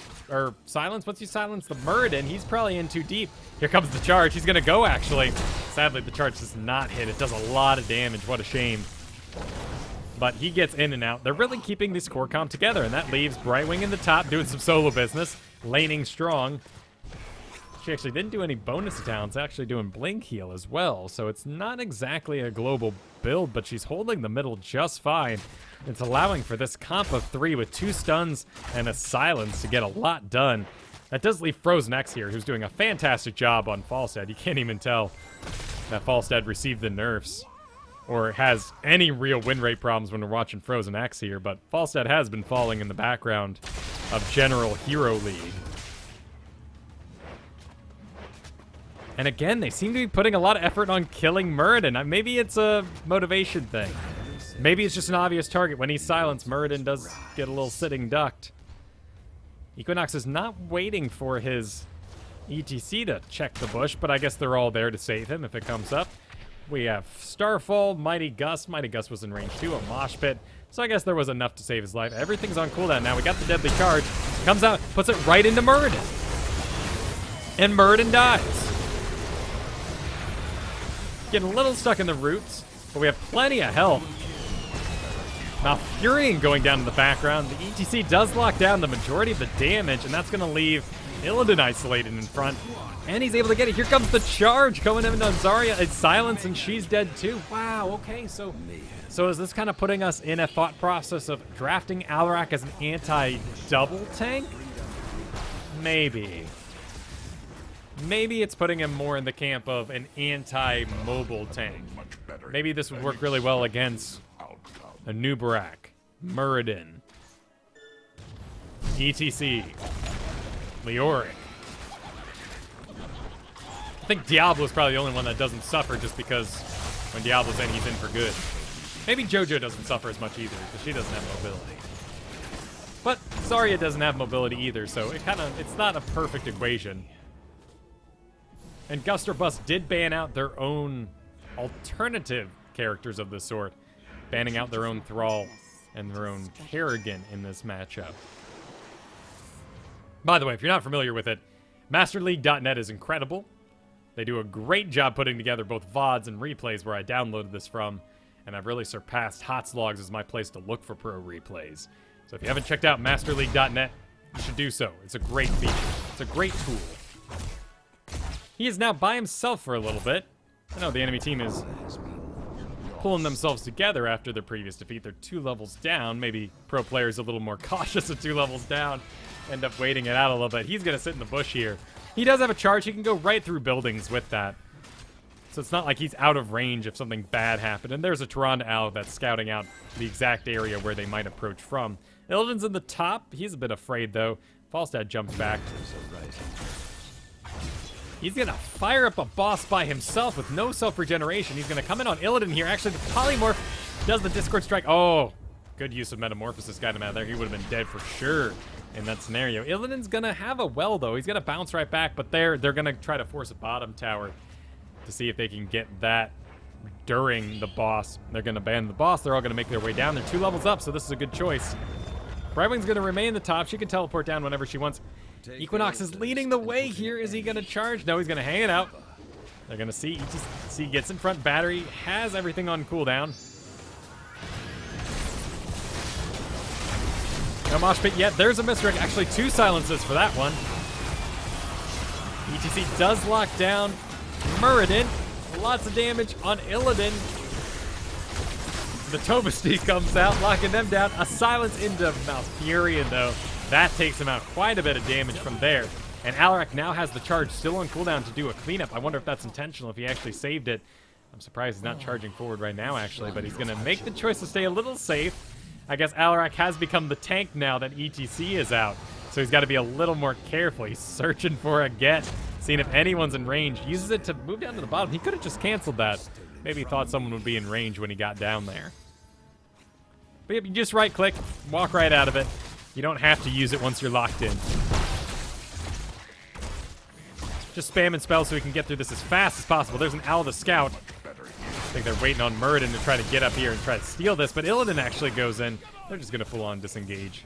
silence the Muradin, he's probably in too deep. Here comes the charge. He's going to go, actually. Sadly, the charge does not hit. It does a lot of damage. What a shame. But he gets in and out. They're really keeping this core comp together, and that leaves Brightwing in the top doing some solo business, laning strong. She actually didn't do any bonus talents, actually doing blink heal as well, so it's not exactly a global build, but she's holding the middle just fine. It's allowing for this comp of 3 with 2 stuns and a silence to get a lot done. That does leave Frozen X here, who's doing a fantastic job on Falstad. You can't even tell that Falstad received the nerfs or has any real win rate problems when we're watching Frozen X here, but Falstad has been falling in the background of General Hero League. And again, they seem to be putting a lot of effort on killing Muradin. Maybe it's a motivation thing. Maybe it's just an obvious target. When he's silenced, Muradin does get a little sitting ducked. Equinox is not waiting for his ETC to check the bush, but I guess they're all there to save him if it comes up. We have Starfall, Mighty Gust. Mighty Gust was in range 2, a mosh pit. So I guess there was enough to save his life. Everything's on cooldown now. We got the deadly charge. Comes out, puts it right into Muradin. And Muradin dies. Getting a little stuck in the roots, but we have plenty of health. Malfurion going down in the background. The ETC does lock down the majority of the damage, and that's going to leave Illidan isolated in front. And he's able to get it. Here comes the charge going in on Zarya. It's silence, and she's dead too. Wow, okay, so is this kind of putting us in a thought process of drafting Alarak as an anti-double tank? Maybe. Maybe it's putting him more in the camp of an anti-mobile tank. Maybe this would work really well against a Nubarak, Muradin, ETC, Leoric. I think Diablo's probably the only one that doesn't suffer just because When Diablo's in, he's in for good. Maybe JoJo doesn't suffer as much either, because she doesn't have mobility. But Zarya doesn't have mobility either, so it's not a perfect equation. And Gust or Bust did ban out their own alternative characters of this sort, banning out their own Thrall and their own Kerrigan in this matchup. By the way, if you're not familiar with it, MasterLeague.net is incredible. They do a great job putting together both VODs and replays where I downloaded this from, and I've really surpassed HotSlogs as my place to look for pro replays. So if you haven't checked out MasterLeague.net, you should do so. It's a great feature. It's a great tool. He is now by himself for a little bit. I know the enemy team is pulling themselves together after their previous defeat. They're 2 levels down. Maybe pro players a little more cautious at 2 levels down. End up waiting it out a little bit. He's going to sit in the bush here. He does have a charge. He can go right through buildings with that. So it's not like he's out of range if something bad happened. And there's a Tyrande Owl that's scouting out the exact area where they might approach from. Illidan's in the top. He's a bit afraid, though. Falstad jumps back. He's going to fire up a boss by himself with no self-regeneration. He's going to come in on Illidan here. Actually, the Polymorph does the Discord Strike. Oh, good use of Metamorphosis. Got him out of there. He would have been dead for sure in that scenario. Illidan's going to have a well, though. He's going to bounce right back, but they're going to try to force a bottom tower to see if they can get that during the boss. They're going to ban the boss. They're all going to make their way down. They're 2 levels up, so this is a good choice. Brightwing's going to remain the top. She can teleport down whenever she wants. Equinox is leading the way here. Is he going to charge? No, he's going to hang it out. They're going to see. ETC gets in front. Battery has everything on cooldown. No mosh pit yet. There's a misdirect. Actually, 2 silences for that one. ETC does lock down Muradin. Lots of damage on Illidan. The Tomasty comes out, locking them down. A silence into Malfurion, though. That takes him out quite a bit of damage from there. And Alarak now has the charge still on cooldown to do a cleanup. I wonder if that's intentional, if he actually saved it. I'm surprised he's not charging forward right now, actually, but he's going to make the choice to stay a little safe. I guess Alarak has become the tank now that ETC is out, so he's got to be a little more careful. He's searching for a get, seeing if anyone's in range. Uses it to move down to the bottom. He could have just canceled that. Maybe he thought someone would be in range when he got down there. But yep, you just right-click, walk right out of it. You don't have to use it once you're locked in. Just spamming spells so we can get through this as fast as possible. There's an Owl to scout. I think they're waiting on Muradin to try to get up here and try to steal this, but Illidan actually goes in. They're just going to full-on disengage.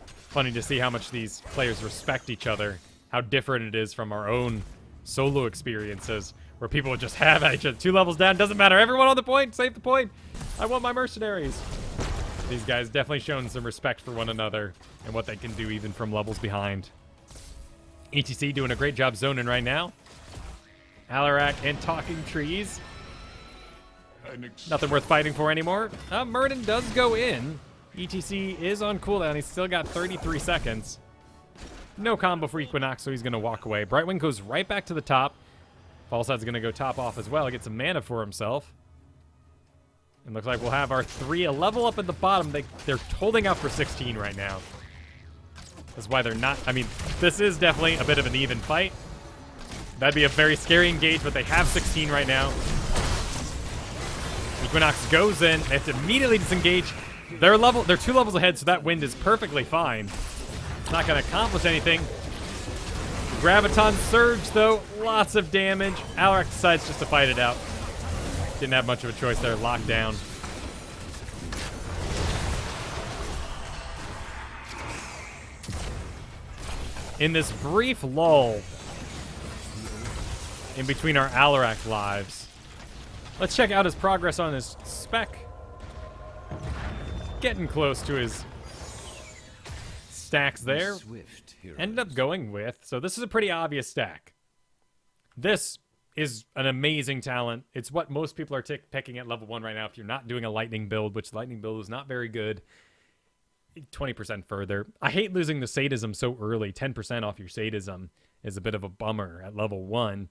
Funny to see how much these players respect each other, how different it is from our own solo experiences, where people would just have at each other. 2 levels down, doesn't matter. Everyone on the point, save the point. I want my mercenaries. These guys definitely showing some respect for one another and what they can do even from levels behind. ETC doing a great job zoning right now. Alarak and Talking Trees. Nothing worth fighting for anymore. Muradin does go in. ETC is on cooldown. He's still got 33 seconds. No combo for Equinox, so he's going to walk away. Brightwing goes right back to the top. Falside's going to go top off as well. Get some mana for himself. And looks like we'll have our 3 a level up at the bottom. They're holding out for 16 right now. That's why they're not... I mean, this is definitely a bit of an even fight. That'd be a very scary engage, but they have 16 right now. Equinox goes in. They have to immediately disengage. They're 2 levels ahead, so that wind is perfectly fine. It's not going to accomplish anything. Graviton Surge, though. Lots of damage. Alarak decides just to fight it out. Didn't have much of a choice there. Locked down. In this brief lull in between our Alarak lives, let's check out his progress on his spec. Getting close to his stacks there. Ended up going with, so this is a pretty obvious stack. This is an amazing talent. It's what most people are picking at level 1 right now if you're not doing a lightning build, which the lightning build is not very good. 20% further. I hate losing the sadism so early. 10% off your sadism is a bit of a bummer at level 1. It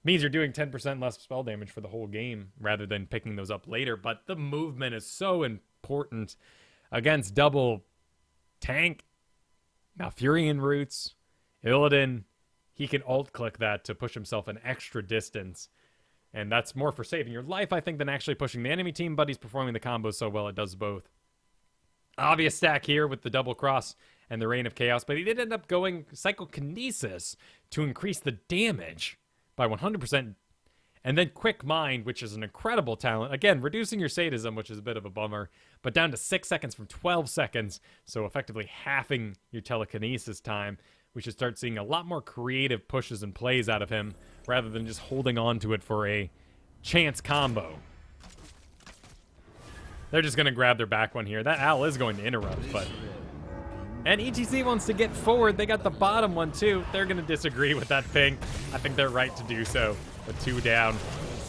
means you're doing 10% less spell damage for the whole game rather than picking those up later, but the movement is so important against double tank, Malfurion roots, Illidan. He can alt-click that to push himself an extra distance. And that's more for saving your life, I think, than actually pushing the enemy team, but he's performing the combo so well it does both. Obvious stack here with the double cross and the Reign of Chaos, but he did end up going Psychokinesis to increase the damage by 100%. And then Quick Mind, which is an incredible talent. Again, reducing your sadism, which is a bit of a bummer, but down to 6 seconds from 12 seconds, so effectively halving your telekinesis time. We should start seeing a lot more creative pushes and plays out of him, rather than just holding on to it for a chance combo. They're just going to grab their back one here. That Al is going to interrupt, but... And ETC wants to get forward. They got the bottom one, too. They're going to disagree with that ping. I think they're right to do so. With 2 down.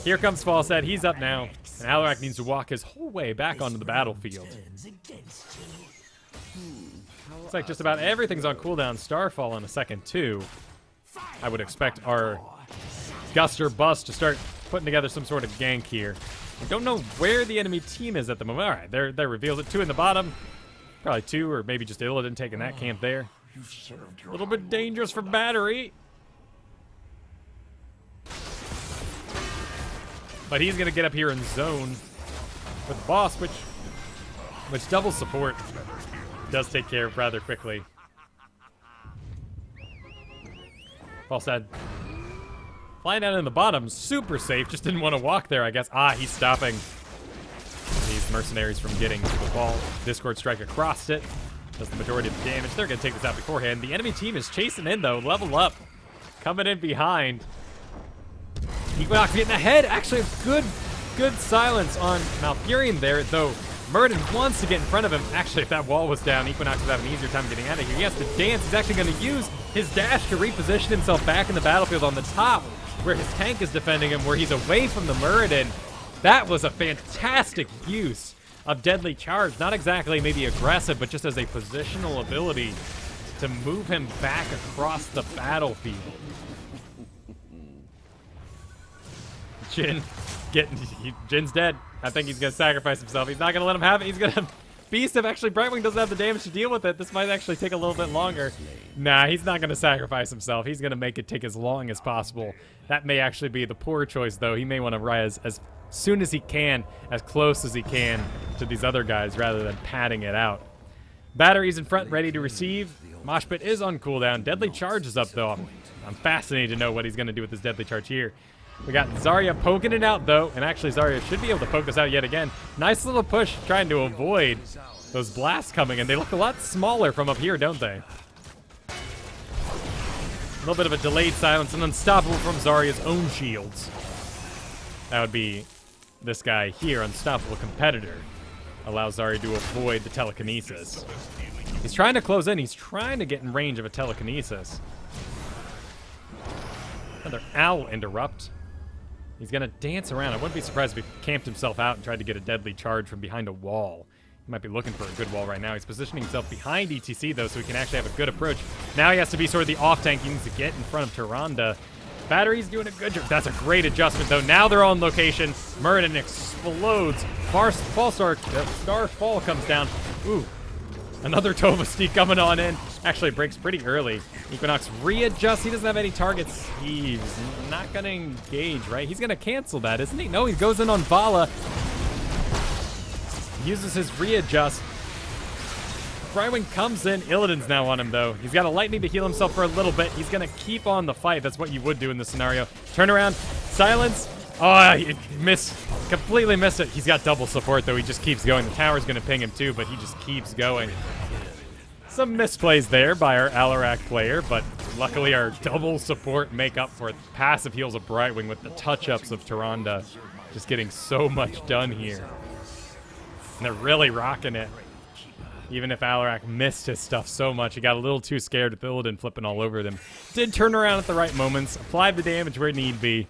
Here comes Falset. He's up now. And Alarak needs to walk his whole way back onto the battlefield. Looks like just about everything's on cooldown. Starfall in a second, too. I would expect our Guster Bust to start putting together some sort of gank here. I don't know where the enemy team is at the moment. All right, they're revealed it. 2 in the bottom. Probably 2, or maybe just Illidan taking that camp there. A little bit dangerous for Battery. But he's going to get up here in zone with the boss, which double support does take care of rather quickly. Falstad flying down in the bottom, super safe. Just didn't want to walk there, I guess. Ah, he's stopping these mercenaries from getting to the ball. Discord Strike across it. Does the majority of the damage. They're going to take this out beforehand. The enemy team is chasing in, though. Level up. Coming in behind. Equinox getting ahead. Actually, good silence on Malfurion there, though Murden wants to get in front of him. Actually, if that wall was down, Equinox would have an easier time getting out of here. He has to dance. He's actually going to use his dash to reposition himself back in the battlefield on the top, where his tank is defending him, where he's away from the Muradin. That was a fantastic use of Deadly Charge. Not exactly maybe aggressive, but just as a positional ability to move him back across the battlefield. Jin's dead. I think he's going to sacrifice himself. He's not going to let him have it. He's going to Beast him. Actually, Brightwing doesn't have the damage to deal with it. This might actually take a little bit longer. Nah, he's not going to sacrifice himself. He's going to make it take as long as possible. That may actually be the poor choice, though. He may want to rise as soon as he can, as close as he can to these other guys, rather than padding it out. Battery's in front, ready to receive. Moshpit is on cooldown. Deadly Charge is up, though. I'm fascinated to know what he's going to do with this Deadly Charge here. We got Zarya poking it out, though, and actually Zarya should be able to poke this out yet again. Nice little push trying to avoid those blasts coming, and they look a lot smaller from up here, don't they? A little bit of a delayed silence and unstoppable from Zarya's own shields. That would be this guy here, Unstoppable Competitor. Allows Zarya to avoid the telekinesis. He's trying to close in. He's trying to get in range of a telekinesis. Another owl interrupt. He's going to dance around. I wouldn't be surprised if he camped himself out and tried to get a Deadly Charge from behind a wall. He might be looking for a good wall right now. He's positioning himself behind ETC, though, so he can actually have a good approach. Now he has to be sort of the off-tank. He needs to get in front of Tyrande. Battery's doing a good job. That's a great adjustment, though. Now they're on location. Muradin explodes. Starfall comes down. Ooh. Another Tova Steak coming on in. Actually breaks pretty early. Equinox readjusts. He doesn't have any targets. He's not going to engage, right? He's going to cancel that, isn't he? No, he goes in on Vala. Uses his readjust. Brightwing comes in. Illidan's now on him, though. He's got a lightning to heal himself for a little bit. He's going to keep on the fight. That's what you would do in this scenario. Turn around. Silence. Oh, he missed. Completely missed it. He's got double support, though. He just keeps going. The tower's going to ping him, too, but he just keeps going. Some misplays there by our Alarak player, but luckily our double support make up for it. Passive heals of Brightwing with the touch-ups of Tyrande. Just getting so much done here. And they're really rocking it. Even if Alarak missed his stuff so much, he got a little too scared with Illidan flipping all over them. Did turn around at the right moments, applied the damage where it need be.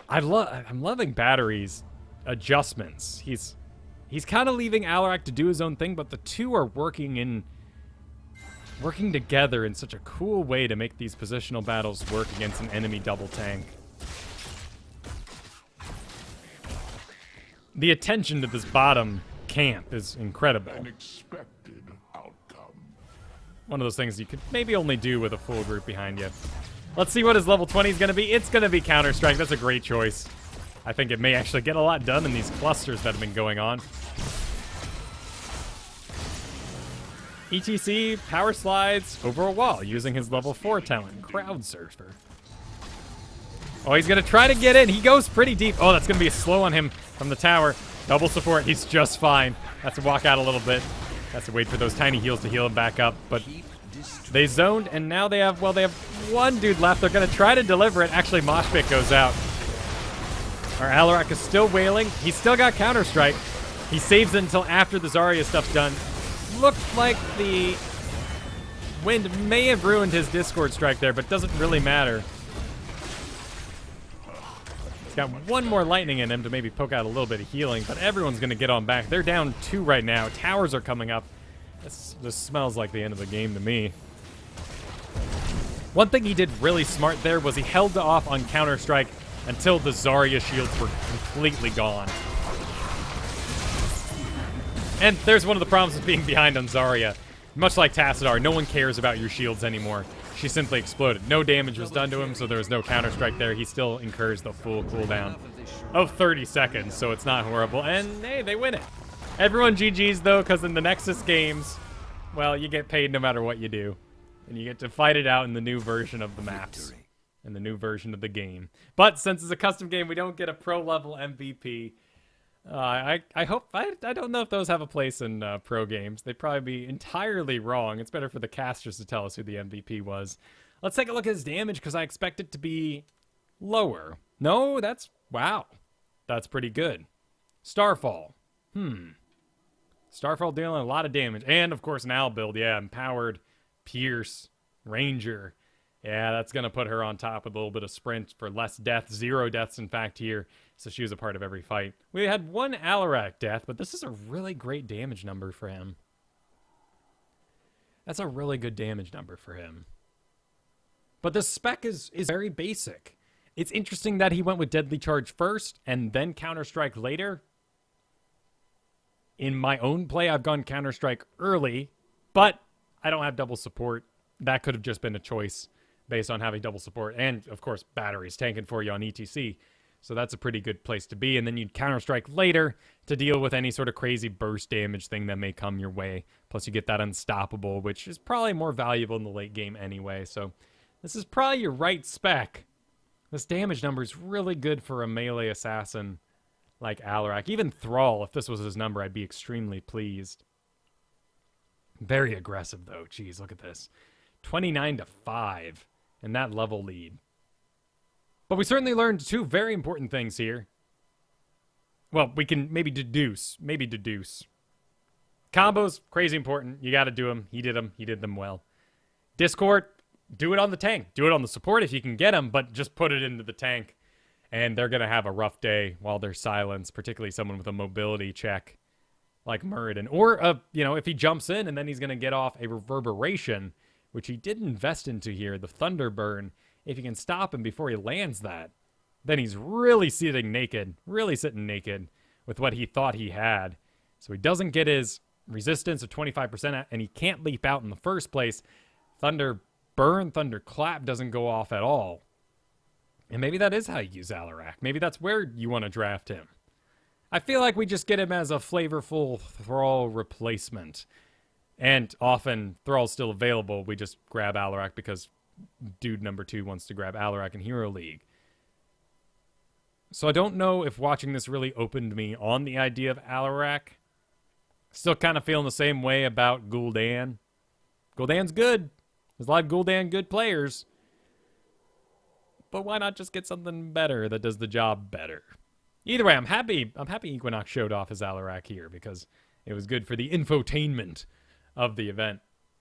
I'm loving Battery's adjustments. He's kind of leaving Alarak to do his own thing, but the two are working together in such a cool way to make these positional battles work against an enemy double tank. The attention to this bottom camp is incredible. Unexpected outcome. One of those things you could maybe only do with a full group behind you. Let's see what his level 20 is going to be. It's going to be Counter-Strike. That's a great choice. I think it may actually get a lot done in these clusters that have been going on. ETC power slides over a wall using his level 4 talent, Crowd Surfer. Oh, he's going to try to get in. He goes pretty deep. Oh, that's going to be a slow on him from the tower. Double support. He's just fine. Has to walk out a little bit. Has to wait for those tiny heals to heal him back up. But they zoned, and now they have, well, they have one dude left. They're going to try to deliver it. Actually, Mosh Pit goes out. Our Alarak is still wailing. He's still got Counter-Strike. He saves it until after the Zarya stuff's done. Looked like the wind may have ruined his Discord strike there, but doesn't really matter. He's got one more lightning in him to maybe poke out a little bit of healing, but everyone's going to get on back. They're down 2 right now. Towers are coming up. This smells like the end of the game to me. One thing he did really smart there was he held off on Counter-Strike until the Zarya shields were completely gone. And there's one of the problems with being behind on Zarya. Much like Tassadar, no one cares about your shields anymore. She simply exploded. No damage was done to him, so there was no Counter-Strike there. He still incurs the full cooldown of 30 seconds, so it's not horrible. And, hey, they win it. Everyone GG's, though, because in the Nexus games, well, you get paid no matter what you do. And you get to fight it out in the new version of the maps. And the new version of the game. But since it's a custom game, we don't get a pro-level MVP. I hope, I don't know if those have a place in pro games. They'd probably be entirely wrong. It's better for the casters to tell us who the MVP was. Let's take a look at his damage, because I expect it to be lower. No, that's, wow. That's pretty good. Starfall. Starfall dealing a lot of damage. And, of course, an Al build. Yeah, Empowered, Pierce, Ranger. Yeah, that's going to put her on top with a little bit of sprint for less death. 0 deaths, in fact, here. So she was a part of every fight. We had 1 Alarak death, but this is a really great damage number for him. That's a really good damage number for him. But the spec is very basic. It's interesting that he went with Deadly Charge first and then Counter-Strike later. In my own play, I've gone Counter-Strike early, but I don't have double support. That could have just been a choice based on having double support. And, of course, batteries tanking for you on ETC. So that's a pretty good place to be. And then you'd Counter-Strike later to deal with any sort of crazy burst damage thing that may come your way. Plus you get that Unstoppable, which is probably more valuable in the late game anyway. So this is probably your right spec. This damage number is really good for a melee assassin like Alarak. Even Thrall, if this was his number, I'd be extremely pleased. Very aggressive, though. Jeez, look at this. 29-5 in that level lead. But we certainly learned 2 very important things here. Well, we can maybe deduce. Combos, crazy important. You got to do them. He did them. He did them well. Discord, do it on the tank. Do it on the support if you can get them, but just put it into the tank. And they're going to have a rough day while they're silenced, particularly someone with a mobility check like Muradin. Or, if he jumps in and then he's going to get off a Reverberation, which he did invest into here, the Thunder Burn. If you can stop him before he lands that, then he's really sitting naked with what he thought he had. So he doesn't get his resistance of 25%, and he can't leap out in the first place. Thunder Burn, Thunder Clap doesn't go off at all. And maybe that is how you use Alarak. Maybe that's where you want to draft him. I feel like we just get him as a flavorful Thrall replacement. And often, Thrall's still available. We just grab Alarak because dude number 2 wants to grab Alarak in Hero League. So I don't know if watching this really opened me on the idea of Alarak. Still kind of feeling the same way about Gul'dan. Gul'dan's good. There's a lot of Gul'dan good players. But why not just get something better that does the job better? Either way, I'm happy Equinox showed off his Alarak here because it was good for the infotainment of the event.